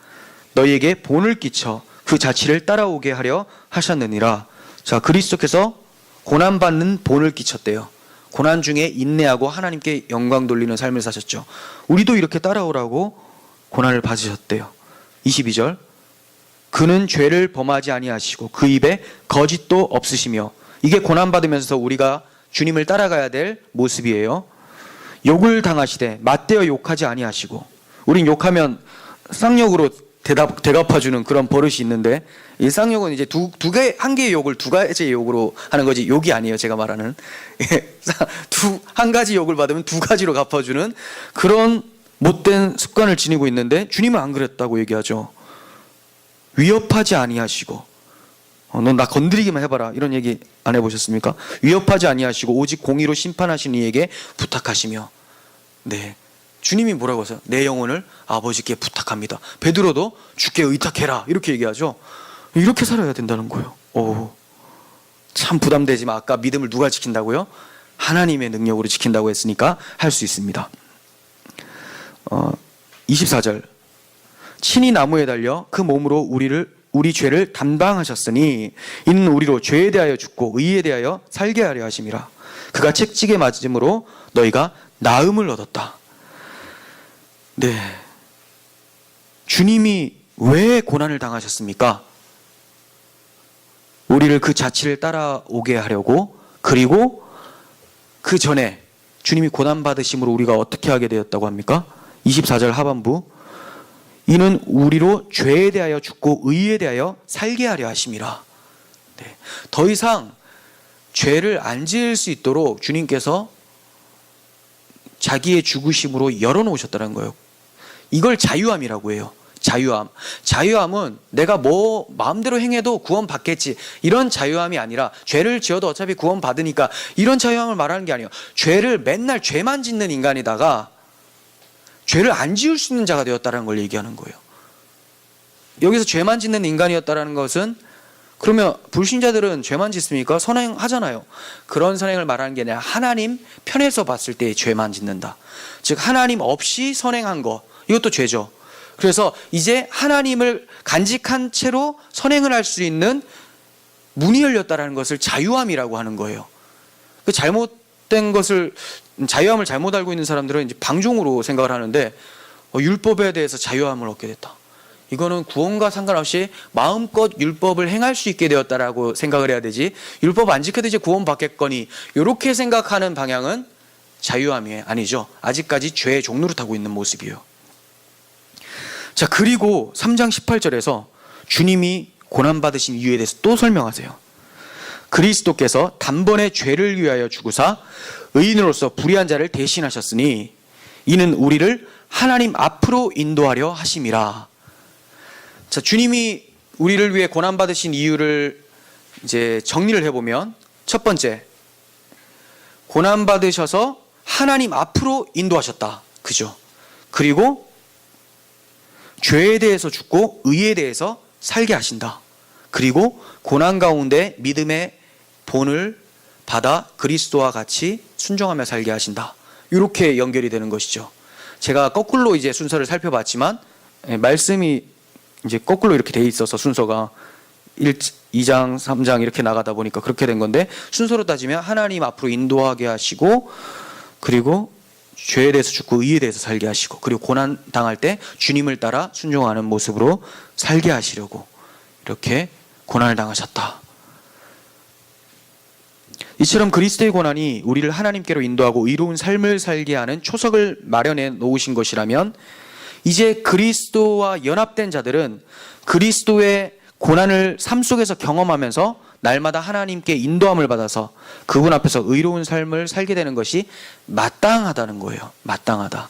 [SPEAKER 1] 너희에게 본을 끼쳐 그 자취를 따라오게 하려 하셨느니라. 자, 그리스도께서 고난받는 본을 끼쳤대요. 고난 중에 인내하고 하나님께 영광 돌리는 삶을 사셨죠. 우리도 이렇게 따라오라고 고난을 받으셨대요. 22절. 그는 죄를 범하지 아니하시고 그 입에 거짓도 없으시며. 이게 고난받으면서 우리가 주님을 따라가야 될 모습이에요. 욕을 당하시되 맞대어 욕하지 아니하시고. 우린 욕하면 쌍욕으로 대갚아주는 그런 버릇이 있는데, 일상욕은 이제 한 개의 욕을 두 가지의 욕으로 하는 거지, 욕이 아니에요, 제가 말하는. 한 가지 욕을 받으면 두 가지로 갚아주는 그런 못된 습관을 지니고 있는데, 주님은 안 그랬다고 얘기하죠. 위협하지 아니하시고, 넌 나 건드리기만 해봐라, 이런 얘기 안 해보셨습니까? 위협하지 아니하시고 오직 공의로 심판하시는 이에게 부탁하시며. 네, 주님이 뭐라고 하세요? 내 영혼을 아버지께 부탁합니다. 베드로도 주께 의탁해라, 이렇게 얘기하죠. 이렇게 살아야 된다는 거예요. 참 부담되지만, 아까 믿음을 누가 지킨다고요? 하나님의 능력으로 지킨다고 했으니까 할 수 있습니다. 24절, 친히 나무에 달려 그 몸으로 우리 죄를 담당하셨으니 이는 우리로 죄에 대하여 죽고 의에 대하여 살게 하려 하심이라. 그가 채찍에 맞음으로 너희가 나음을 얻었다. 네, 주님이 왜 고난을 당하셨습니까? 우리를 그 자취를 따라오게 하려고. 그리고 그 전에 주님이 고난받으심으로 우리가 어떻게 하게 되었다고 합니까? 24절 하반부, 이는 우리로 죄에 대하여 죽고 의에 대하여 살게 하려 하심이라. 네, 더 이상 죄를 안 지을 수 있도록 주님께서 자기의 죽으심으로 열어놓으셨다는 거예요. 이걸 자유함이라고 해요. 자유함은 내가 뭐 마음대로 행해도 구원 받겠지, 이런 자유함이 아니라, 죄를 지어도 어차피 구원 받으니까, 이런 자유함을 말하는 게 아니에요. 죄를 맨날 죄만 짓는 인간이다가 죄를 안 지을 수 있는 자가 되었다는 걸 얘기하는 거예요. 여기서 죄만 짓는 인간이었다는 것은, 그러면 불신자들은 죄만 짓습니까? 선행하잖아요. 그런 선행을 말하는 게 아니라 하나님 편에서 봤을 때 죄만 짓는다. 즉 하나님 없이 선행한 거, 이것도 죄죠. 그래서 이제 하나님을 간직한 채로 선행을 할 수 있는 문이 열렸다는 것을 자유함이라고 하는 거예요. 그 잘못된 것을, 자유함을 잘못 알고 있는 사람들은 이제 방종으로 생각을 하는데, 율법에 대해서 자유함을 얻게 됐다. 이거는 구원과 상관없이 마음껏 율법을 행할 수 있게 되었다라고 생각을 해야 되지, 율법 안 지켜도 이제 구원 받겠거니, 이렇게 생각하는 방향은 자유함이 아니죠. 아직까지 죄의 종로를 타고 있는 모습이에요. 자, 그리고 3장 18절에서 주님이 고난받으신 이유에 대해서 또 설명하세요. 그리스도께서 단번에 죄를 위하여 죽으사 의인으로서 불의한 자를 대신하셨으니 이는 우리를 하나님 앞으로 인도하려 하심이라. 자, 주님이 우리를 위해 고난받으신 이유를 이제 정리를 해보면, 첫 번째, 고난받으셔서 하나님 앞으로 인도하셨다. 그죠? 그리고 죄에 대해서 죽고 의에 대해서 살게 하신다. 그리고 고난 가운데 믿음의 본을 받아 그리스도와 같이 순종하며 살게 하신다. 이렇게 연결이 되는 것이죠. 제가 거꾸로 이제 순서를 살펴봤지만, 말씀이 이제 거꾸로 이렇게 돼 있어서 순서가 2장, 3장 이렇게 나가다 보니까 그렇게 된 건데, 순서로 따지면 하나님 앞으로 인도하게 하시고, 그리고 죄에 대해서 죽고 의에 대해서 살게 하시고, 그리고 고난 당할 때 주님을 따라 순종하는 모습으로 살게 하시려고 이렇게 고난을 당하셨다. 이처럼 그리스도의 고난이 우리를 하나님께로 인도하고 의로운 삶을 살게 하는 초석을 마련해 놓으신 것이라면, 이제 그리스도와 연합된 자들은 그리스도의 고난을 삶 속에서 경험하면서 날마다 하나님께 인도함을 받아서 그분 앞에서 의로운 삶을 살게 되는 것이 마땅하다는 거예요. 마땅하다.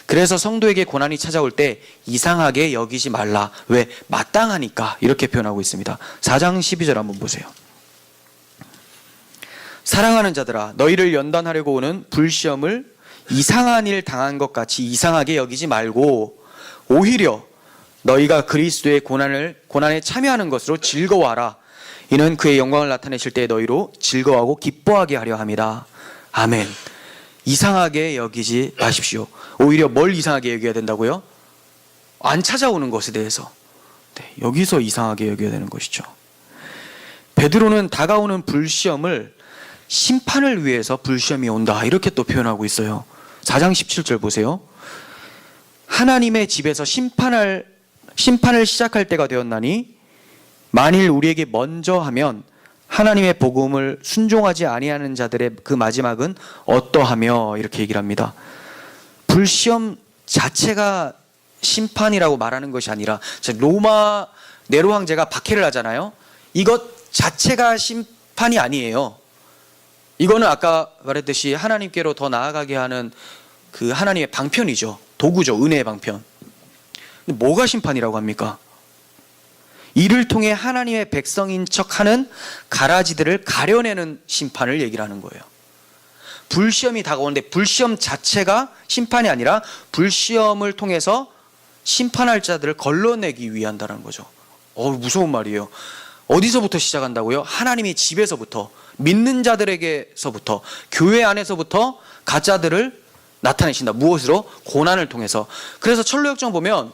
[SPEAKER 1] 그래서 성도에게 고난이 찾아올 때 이상하게 여기지 말라. 왜? 마땅하니까. 이렇게 표현하고 있습니다. 4장 12절 한번 보세요. 사랑하는 자들아, 너희를 연단하려고 오는 불시험을 이상한 일 당한 것 같이 이상하게 여기지 말고, 오히려 너희가 그리스도의 고난에 참여하는 것으로 즐거워하라. 이는 그의 영광을 나타내실 때 너희로 즐거워하고 기뻐하게 하려 함이다. 아멘. 이상하게 여기지 마십시오. 오히려 뭘 이상하게 여겨야 된다고요? 안 찾아오는 것에 대해서. 네, 여기서 이상하게 여겨야 되는 것이죠. 베드로는 다가오는 불시험을 심판을 위해서 불시험이 온다, 이렇게 또 표현하고 있어요. 4장 17절 보세요. 하나님의 집에서 심판을 시작할 때가 되었나니 만일 우리에게 먼저 하면 하나님의 복음을 순종하지 아니하는 자들의 그 마지막은 어떠하며, 이렇게 얘기를 합니다. 불시험 자체가 심판이라고 말하는 것이 아니라 로마 네로 황제가 박해를 하잖아요. 이것 자체가 심판이 아니에요. 이거는 아까 말했듯이 하나님께로 더 나아가게 하는 그 하나님의 방편이죠. 도구죠. 은혜의 방편. 근데 뭐가 심판이라고 합니까? 이를 통해 하나님의 백성인 척하는 가라지들을 가려내는 심판을 얘기를 하는 거예요. 불시험이 다가오는데 불시험 자체가 심판이 아니라 불시험을 통해서 심판할 자들을 걸러내기 위한다는 거죠. 무서운 말이에요. 어디서부터 시작한다고요? 하나님의 집에서부터, 믿는 자들에게서부터, 교회 안에서부터 가짜들을 나타내신다. 무엇으로? 고난을 통해서. 그래서 철로역정 보면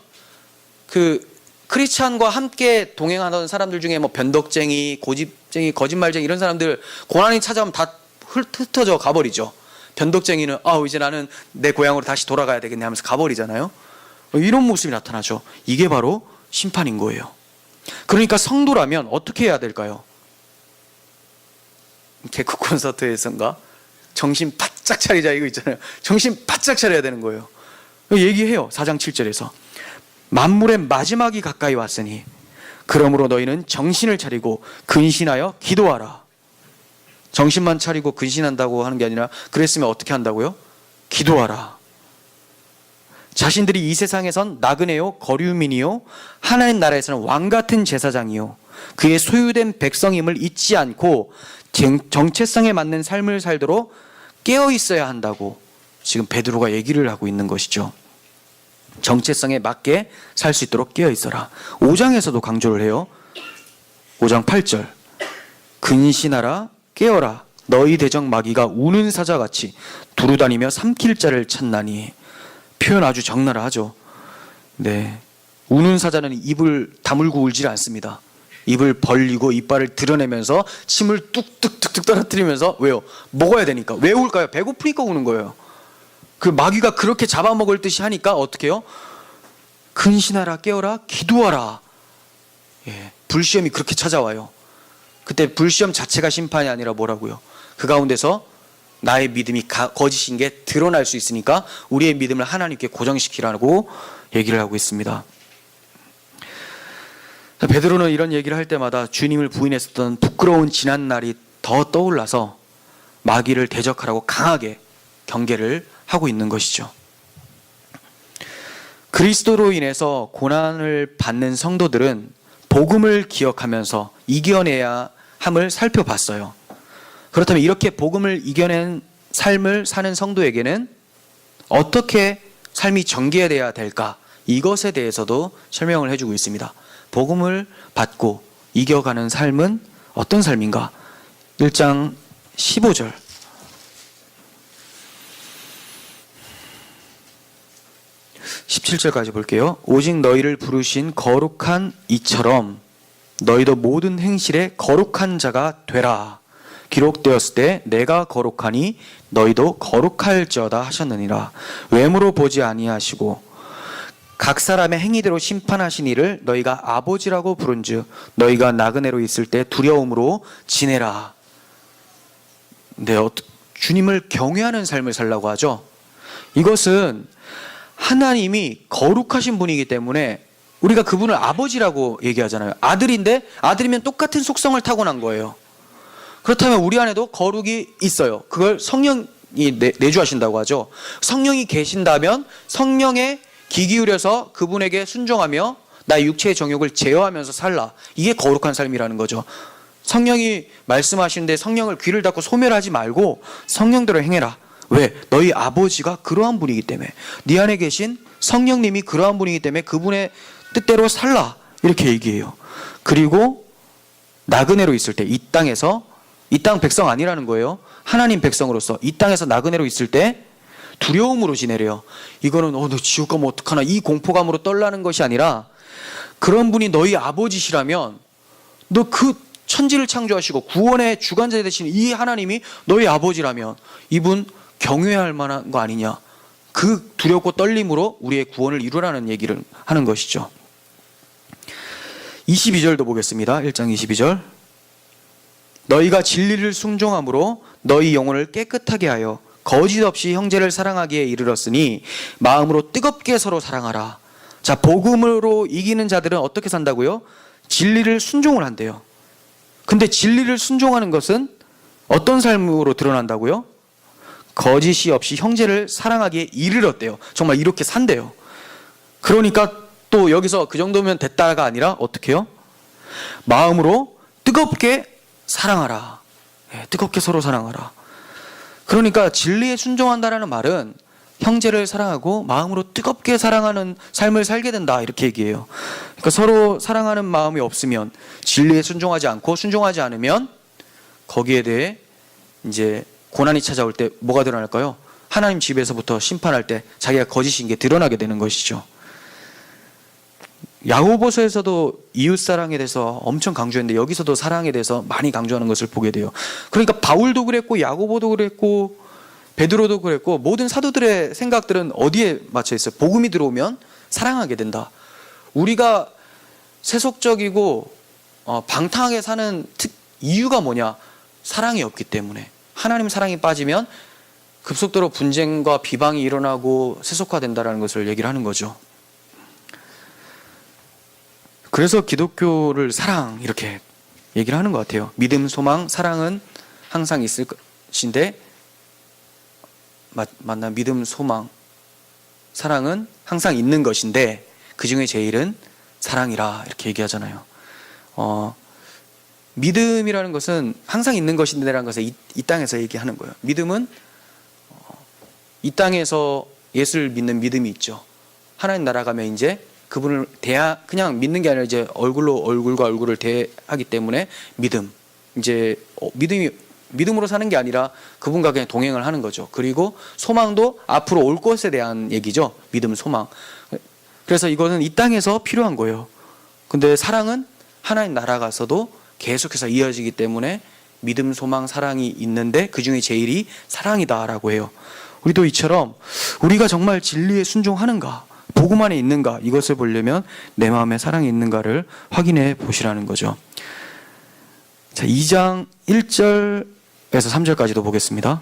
[SPEAKER 1] 그 크리스찬과 함께 동행하던 사람들 중에 뭐 변덕쟁이, 고집쟁이, 거짓말쟁이 이런 사람들 고난이 찾아오면 다 흩어져 가버리죠. 변덕쟁이는 이제 나는 내 고향으로 다시 돌아가야 되겠네 하면서 가버리잖아요. 이런 모습이 나타나죠. 이게 바로 심판인 거예요. 그러니까 성도라면 어떻게 해야 될까요? 개코 콘서트에선가 정신 바짝 차리자 이거 있잖아요. 정신 바짝 차려야 되는 거예요. 얘기해요. 4장 7절에서 만물의 마지막이 가까이 왔으니 그러므로 너희는 정신을 차리고 근신하여 기도하라. 정신만 차리고 근신한다고 하는 게 아니라 그랬으면 어떻게 한다고요? 기도하라. 자신들이 이 세상에선 나그네요 거류민이요 하나님 나라에서는 왕같은 제사장이요 그의 소유된 백성임을 잊지 않고 정체성에 맞는 삶을 살도록 깨어 있어야 한다고 지금 베드로가 얘기를 하고 있는 것이죠. 정체성에 맞게 살 수 있도록 깨어 있어라. 5장에서도 강조를 해요. 5장 8절 근신하라 깨어라 너희 대적 마귀가 우는 사자같이 두루다니며 삼킬 자를 찾나니. 표현 아주 적나라하죠. 네, 우는 사자는 입을 다물고 울질 않습니다. 입을 벌리고 이빨을 드러내면서 침을 뚝뚝뚝뚝 떨어뜨리면서 왜요? 먹어야 되니까. 왜 울까요? 배고프니까 우는 거예요. 그 마귀가 그렇게 잡아먹을 듯이 하니까 어떻게 해요? 근신하라 깨어라 기도하라. 불시험이 그렇게 찾아와요. 그때 불시험 자체가 심판이 아니라 뭐라고요? 그 가운데서 나의 믿음이 거짓인 게 드러날 수 있으니까 우리의 믿음을 하나님께 고정시키라고 얘기를 하고 있습니다. 베드로는 이런 얘기를 할 때마다 주님을 부인했었던 부끄러운 지난 날이 더 떠올라서 마귀를 대적하라고 강하게 경계를 하고 있는 것이죠. 그리스도로 인해서 고난을 받는 성도들은 복음을 기억하면서 이겨내야 함을 살펴봤어요. 그렇다면 이렇게 복음을 이겨낸 삶을 사는 성도에게는 어떻게 삶이 전개돼야 될까? 이것에 대해서도 설명을 해주고 있습니다. 복음을 받고 이겨가는 삶은 어떤 삶인가? 1장 15절 17절까지 볼게요. 오직 너희를 부르신 거룩한 이처럼 너희도 모든 행실에 거룩한 자가 되라. 기록되었을 때 내가 거룩하니 너희도 거룩할지어다 하셨느니라. 외모로 보지 아니하시고 각 사람의 행위대로 심판하신 이를 너희가 아버지라고 부른즉 너희가 나그네로 있을 때 두려움으로 지내라. 네, 주님을 경외하는 삶을 살라고 하죠. 이것은 하나님이 거룩하신 분이기 때문에 우리가 그분을 아버지라고 얘기하잖아요. 아들인데 아들이면 똑같은 속성을 타고난 거예요. 그렇다면 우리 안에도 거룩이 있어요. 그걸 성령이 내주하신다고 하죠. 성령이 계신다면 성령에 귀 기울여서 그분에게 순종하며 나의 육체의 정욕을 제어하면서 살라. 이게 거룩한 삶이라는 거죠. 성령이 말씀하시는데 성령을 귀를 닫고 소멸하지 말고 성령대로 행해라. 왜? 너희 아버지가 그러한 분이기 때문에, 네 안에 계신 성령님이 그러한 분이기 때문에 그분의 뜻대로 살라. 이렇게 얘기해요. 그리고 나그네로 있을 때, 이 땅에서, 이 땅 백성 아니라는 거예요. 하나님 백성으로서 이 땅에서 나그네로 있을 때 두려움으로 지내래요. 이거는 너 지옥 가면 어떡하나 이 공포감으로 떨라는 것이 아니라, 그런 분이 너희 아버지시라면 너 그 천지를 창조하시고 구원의 주관자 되신 이 하나님이 너희 아버지라면 이분 경외할 만한 거 아니냐. 그 두렵고 떨림으로 우리의 구원을 이루라는 얘기를 하는 것이죠. 22절도 보겠습니다. 1장 22절. 너희가 진리를 순종함으로 너희 영혼을 깨끗하게 하여 거짓 없이 형제를 사랑하기에 이르렀으니 마음으로 뜨겁게 서로 사랑하라. 자, 복음으로 이기는 자들은 어떻게 산다고요? 진리를 순종을 한대요. 근데 진리를 순종하는 것은 어떤 삶으로 드러난다고요? 거짓이 없이 형제를 사랑하기에 이르렀대요. 정말 이렇게 산대요. 그러니까 또 여기서 그 정도면 됐다가 아니라 어떻게 해요? 마음으로 뜨겁게 사랑하라. 뜨겁게 서로 사랑하라. 그러니까 진리에 순종한다라는 말은 형제를 사랑하고 마음으로 뜨겁게 사랑하는 삶을 살게 된다, 이렇게 얘기해요. 그러니까 서로 사랑하는 마음이 없으면, 진리에 순종하지 않고 순종하지 않으면 거기에 대해 이제 고난이 찾아올 때 뭐가 드러날까요? 하나님 집에서부터 심판할 때 자기가 거짓인 게 드러나게 되는 것이죠. 야고보서에서도 이웃사랑에 대해서 엄청 강조했는데 여기서도 사랑에 대해서 많이 강조하는 것을 보게 돼요. 그러니까 바울도 그랬고 야고보도 그랬고 베드로도 그랬고 모든 사도들의 생각들은 어디에 맞춰 있어요? 복음이 들어오면 사랑하게 된다. 우리가 세속적이고 방탕하게 사는 이유가 뭐냐? 사랑이 없기 때문에. 하나님 사랑이 빠지면 급속도로 분쟁과 비방이 일어나고 세속화된다는 것을 얘기를 하는 거죠. 그래서 기독교를 사랑, 이렇게 얘기를 하는 것 같아요. 믿음, 소망, 사랑은 항상 있을 것인데, 맞나? 믿음, 소망, 사랑은 항상 있는 것인데 그 중에 제일은 사랑이라, 이렇게 얘기하잖아요. 믿음이라는 것은 항상 있는 것인데라는 것을 이 땅에서 얘기하는 거예요. 믿음은 이 땅에서 예수를 믿는 믿음이 있죠. 하나님 나라 가면 이제 그분을 그냥 믿는 게 아니라 이제 얼굴과 얼굴을 대하기 때문에 믿음. 이제 믿음으로 사는 게 아니라 그분과 그냥 동행을 하는 거죠. 그리고 소망도 앞으로 올 것에 대한 얘기죠. 믿음, 소망. 그래서 이거는 이 땅에서 필요한 거예요. 근데 사랑은 하나님 나라 가서도 계속해서 이어지기 때문에 믿음, 소망, 사랑이 있는데 그 중에 제일이 사랑이다라고 해요. 우리도 이처럼 우리가 정말 진리에 순종하는가, 복음 안에 있는가, 이것을 보려면 내 마음에 사랑이 있는가를 확인해 보시라는 거죠. 자, 2장 1절에서 3절까지도 보겠습니다.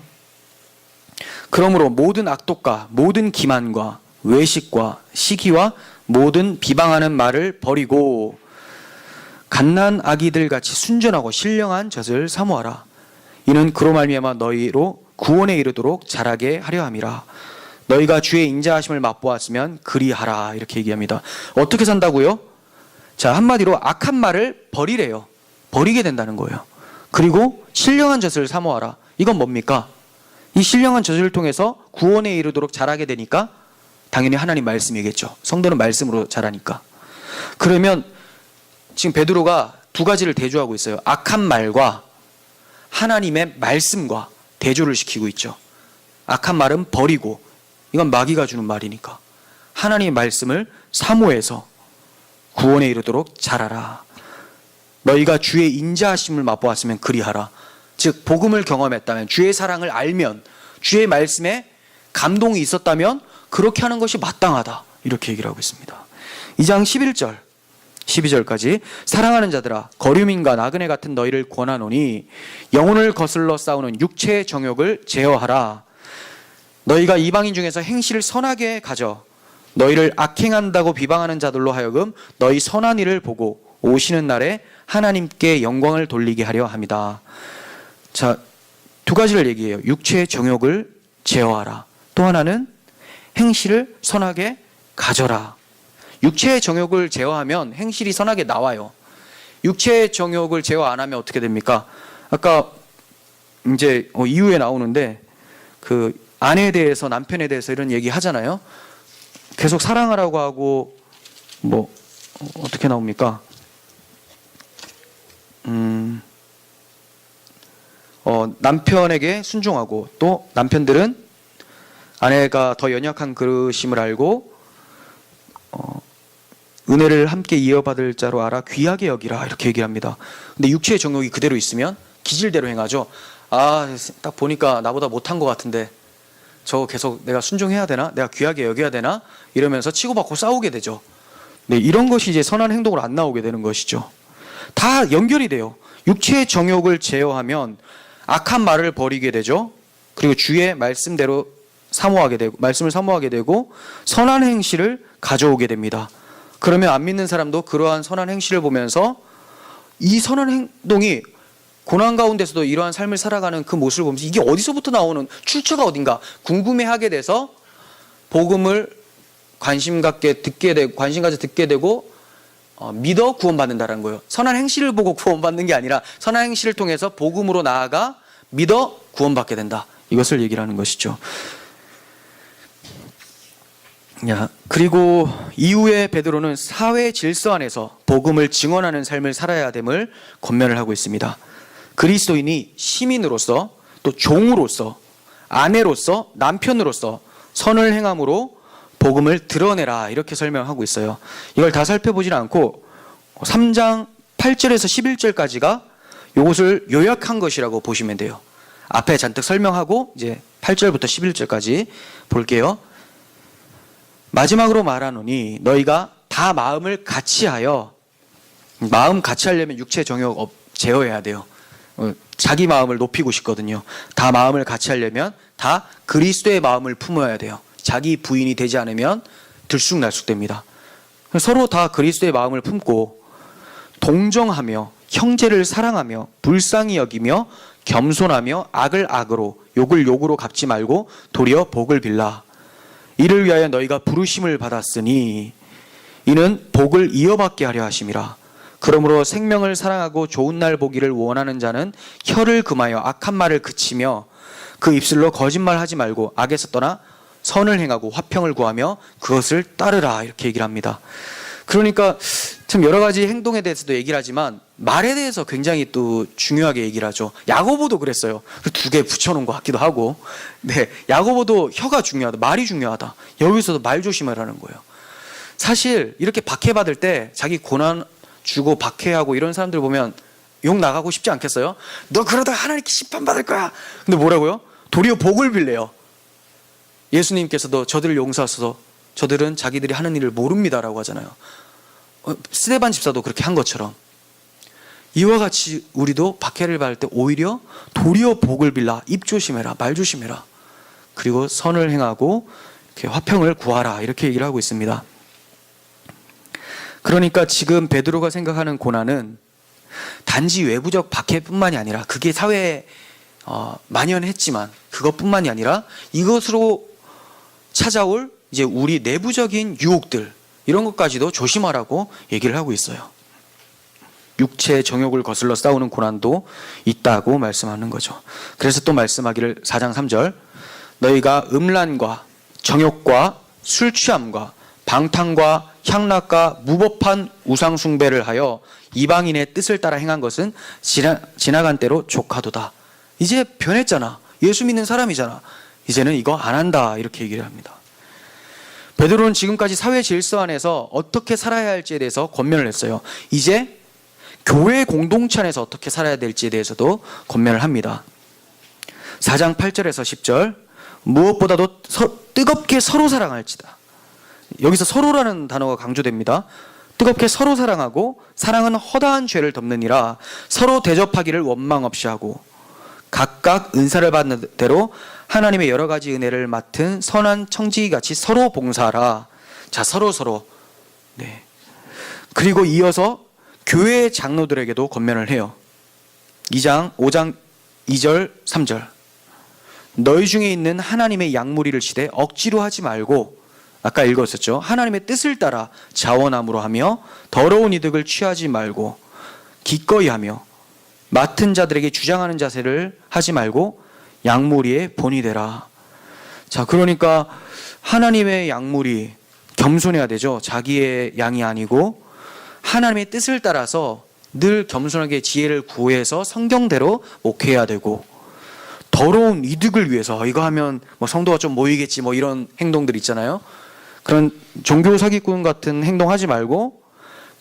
[SPEAKER 1] 그러므로 모든 악독과 모든 기만과 외식과 시기와 모든 비방하는 말을 버리고 갓난 아기들 같이 순전하고 신령한 젖을 사모하라. 이는 그로 말미암아 너희로 구원에 이르도록 자라게 하려 함이라. 너희가 주의 인자하심을 맛보았으면 그리하라. 이렇게 얘기합니다. 어떻게 산다고요? 자, 한마디로 악한 말을 버리래요. 버리게 된다는 거예요. 그리고 신령한 젖을 사모하라. 이건 뭡니까? 이 신령한 젖을 통해서 구원에 이르도록 자라게 되니까 당연히 하나님 말씀이겠죠. 성도는 말씀으로 자라니까. 그러면 지금 베드로가 두 가지를 대조하고 있어요. 악한 말과 하나님의 말씀과 대조를 시키고 있죠. 악한 말은 버리고, 이건 마귀가 주는 말이니까 하나님의 말씀을 사모해서 구원에 이르도록 자라라. 너희가 주의 인자하심을 맛보았으면 그리하라. 즉 복음을 경험했다면, 주의 사랑을 알면, 주의 말씀에 감동이 있었다면 그렇게 하는 것이 마땅하다, 이렇게 얘기를 하고 있습니다. 2장 11절 12절까지 사랑하는 자들아, 거류민과 나그네 같은 너희를 권하노니 영혼을 거슬러 싸우는 육체의 정욕을 제어하라. 너희가 이방인 중에서 행실을 선하게 가져 너희를 악행한다고 비방하는 자들로 하여금 너희 선한 일을 보고 오시는 날에 하나님께 영광을 돌리게 하려 합니다. 자, 두 가지를 얘기해요. 육체의 정욕을 제어하라. 또 하나는 행실을 선하게 가져라. 육체의 정욕을 제어하면 행실이 선하게 나와요. 육체의 정욕을 제어 안 하면 어떻게 됩니까? 아까 이제 이후에 나오는데 그 아내에 대해서, 남편에 대해서 이런 얘기 하잖아요. 계속 사랑하라고 하고 뭐 어떻게 나옵니까? 남편에게 순종하고, 또 남편들은 아내가 더 연약한 그릇임을 알고 은혜를 함께 이어받을 자로 알아 귀하게 여기라, 이렇게 얘기를 합니다. 근데 육체의 정욕이 그대로 있으면 기질대로 행하죠. 딱 보니까 나보다 못한 것 같은데 저거 계속 내가 순종해야 되나? 내가 귀하게 여겨야 되나? 이러면서 치고받고 싸우게 되죠. 네, 이런 것이 이제 선한 행동으로 안 나오게 되는 것이죠. 다 연결이 돼요. 육체의 정욕을 제어하면 악한 말을 버리게 되죠. 그리고 주의 말씀대로 사모하게 되고, 말씀을 사모하게 되고, 선한 행실을 가져오게 됩니다. 그러면 안 믿는 사람도 그러한 선한 행실을 보면서 이 선한 행동이 고난 가운데서도 이러한 삶을 살아가는 그 모습을 보면서 이게 어디서부터 나오는 출처가 어딘가 궁금해하게 돼서 복음을 관심 가져 듣게 되고 믿어 구원받는다는 거예요. 선한 행실을 보고 구원받는 게 아니라 선한 행실을 통해서 복음으로 나아가 믿어 구원받게 된다. 이것을 얘기를 하는 것이죠. 그리고 이후에 베드로는 사회 질서 안에서 복음을 증언하는 삶을 살아야 됨을 권면을 하고 있습니다. 그리스도인이 시민으로서 또 종으로서 아내로서 남편으로서 선을 행함으로 복음을 드러내라 이렇게 설명하고 있어요. 이걸 다 살펴보지는 않고 3장 8절에서 11절까지가 이것을 요약한 것이라고 보시면 돼요. 앞에 잔뜩 설명하고 이제 8절부터 11절까지 볼게요. 마지막으로 말하노니 너희가 다 마음을 같이하여, 마음 같이 하려면 육체 정욕 제어해야 돼요. 자기 마음을 높이고 싶거든요. 다 마음을 같이 하려면 다 그리스도의 마음을 품어야 돼요. 자기 부인이 되지 않으면 들쑥날쑥됩니다. 서로 다 그리스도의 마음을 품고 동정하며 형제를 사랑하며 불쌍히 여기며 겸손하며 악을 악으로 욕을 욕으로 갚지 말고 도리어 복을 빌라. 이를 위하여 너희가 부르심을 받았으니 이는 복을 이어받게 하려 하심이라. 그러므로 생명을 사랑하고 좋은 날 보기를 원하는 자는 혀를 금하여 악한 말을 그치며 그 입술로 거짓말하지 말고 악에서 떠나 선을 행하고 화평을 구하며 그것을 따르라. 이렇게 얘기를 합니다. 그러니까 참 여러 가지 행동에 대해서도 얘기를 하지만 말에 대해서 굉장히 또 중요하게 얘기를 하죠. 야고보도 그랬어요. 두 개 붙여놓은 것 같기도 하고. 네, 야고보도 혀가 중요하다. 말이 중요하다. 여기서도 말 조심하라는 거예요. 사실 이렇게 박해받을 때 자기 고난 주고 박해하고 이런 사람들 보면 욕 나가고 싶지 않겠어요? 너 그러다가 하나님께 심판받을 거야. 근데 뭐라고요? 도리어 복을 빌래요. 예수님께서도 저들을 용서하소서 저들은 자기들이 하는 일을 모릅니다라고 하잖아요. 스데반 집사도 그렇게 한 것처럼 이와 같이 우리도 박해를 받을 때 오히려 도리어 복을 빌라. 입 조심해라. 말 조심해라. 그리고 선을 행하고 이렇게 화평을 구하라. 이렇게 얘기를 하고 있습니다. 그러니까 지금 베드로가 생각하는 고난은 단지 외부적 박해뿐만이 아니라 그게 사회에 만연했지만 그것뿐만이 아니라 이것으로 찾아올 이제 우리 내부적인 유혹들 이런 것까지도 조심하라고 얘기를 하고 있어요. 육체의 정욕을 거슬러 싸우는 고난도 있다고 말씀하는 거죠. 그래서 또 말씀하기를 4장 3절 너희가 음란과 정욕과 술 취함과 방탕과 향락과 무법한 우상 숭배를 하여 이방인의 뜻을 따라 행한 것은 지나간 때로 족하도다. 이제 변했잖아. 예수 믿는 사람이잖아. 이제는 이거 안 한다. 이렇게 얘기를 합니다. 베드로는 지금까지 사회 질서 안에서 어떻게 살아야 할지에 대해서 권면을 했어요. 이제 교회 공동체 안에서 어떻게 살아야 될지에 대해서도 권면을 합니다. 4장 8절에서 10절 무엇보다도 뜨겁게 서로 사랑할지다. 여기서 서로라는 단어가 강조됩니다. 뜨겁게 서로 사랑하고 사랑은 허다한 죄를 덮느니라. 서로 대접하기를 원망 없이 하고 각각 은사를 받는 대로 하나님의 여러 가지 은혜를 맡은 선한 청지기같이 서로 봉사하라. 자, 서로. 네. 그리고 이어서 교회 장로들에게도 권면을 해요. 5장 2절 3절 너희 중에 있는 하나님의 양무리를 치되 억지로 하지 말고 아까 읽었었죠. 하나님의 뜻을 따라 자원함으로 하며 더러운 이득을 취하지 말고 기꺼이 하며 맡은 자들에게 주장하는 자세를 하지 말고 양무리의 본이 되라. 자, 그러니까 하나님의 양무리 겸손해야 되죠. 자기의 양이 아니고 하나님의 뜻을 따라서 늘 겸손하게 지혜를 구해서 성경대로 목회해야 되고 더러운 이득을 위해서 이거 하면 뭐 성도가 좀 모이겠지 뭐 이런 행동들 있잖아요. 그런 종교 사기꾼 같은 행동하지 말고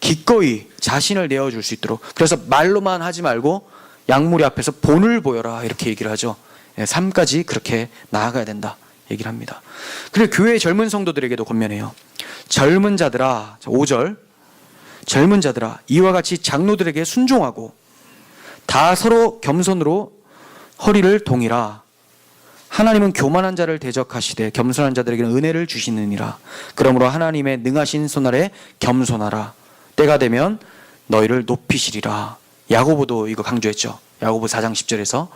[SPEAKER 1] 기꺼이 자신을 내어줄 수 있도록 그래서 말로만 하지 말고 양무리 앞에서 본을 보여라 이렇게 얘기를 하죠. 삶까지 그렇게 나아가야 된다 얘기를 합니다. 그리고 교회의 젊은 성도들에게도 권면해요. 젊은 자들아 5절 젊은 자들아 이와 같이 장로들에게 순종하고 다 서로 겸손으로 허리를 동이라. 하나님은 교만한 자를 대적하시되 겸손한 자들에게는 은혜를 주시느니라. 그러므로 하나님의 능하신 손 아래 겸손하라. 때가 되면 너희를 높이시리라. 야고보도 이거 강조했죠. 야고보 4장 10절에서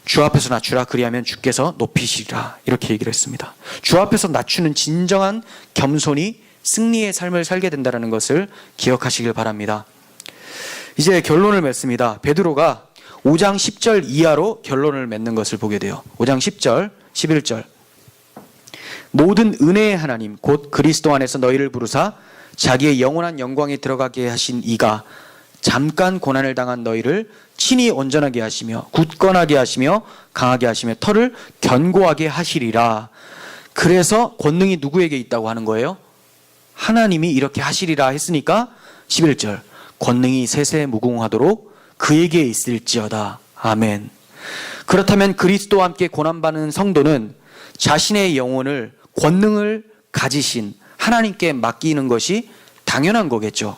[SPEAKER 1] 주 앞에서 낮추라. 그리하면 주께서 높이시리라. 이렇게 얘기를 했습니다. 주 앞에서 낮추는 진정한 겸손이 승리의 삶을 살게 된다는 것을 기억하시길 바랍니다. 이제 결론을 맺습니다. 베드로가 5장 10절 이하로 결론을 맺는 것을 보게 돼요. 5장 10절, 11절. 모든 은혜의 하나님 곧 그리스도 안에서 너희를 부르사 자기의 영원한 영광에 들어가게 하신 이가 잠깐 고난을 당한 너희를 친히 온전하게 하시며 굳건하게 하시며 강하게 하시며 터를 견고하게 하시리라. 그래서 권능이 누구에게 있다고 하는 거예요? 하나님이 이렇게 하시리라 했으니까 11절 권능이 세세 무궁하도록 그에게 있을지어다. 아멘. 그렇다면 그리스도와 함께 고난받는 성도는 자신의 영혼을 권능을 가지신 하나님께 맡기는 것이 당연한 거겠죠.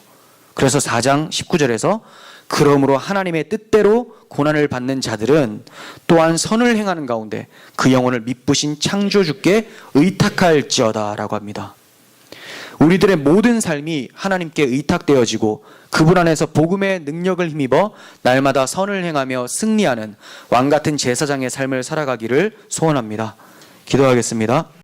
[SPEAKER 1] 그래서 4장 19절에서 그러므로 하나님의 뜻대로 고난을 받는 자들은 또한 선을 행하는 가운데 그 영혼을 미쁘신 창조주께 의탁할지어다 라고 합니다. 우리들의 모든 삶이 하나님께 의탁되어지고 그분 안에서 복음의 능력을 힘입어 날마다 선을 행하며 승리하는 왕같은 제사장의 삶을 살아가기를 소원합니다. 기도하겠습니다.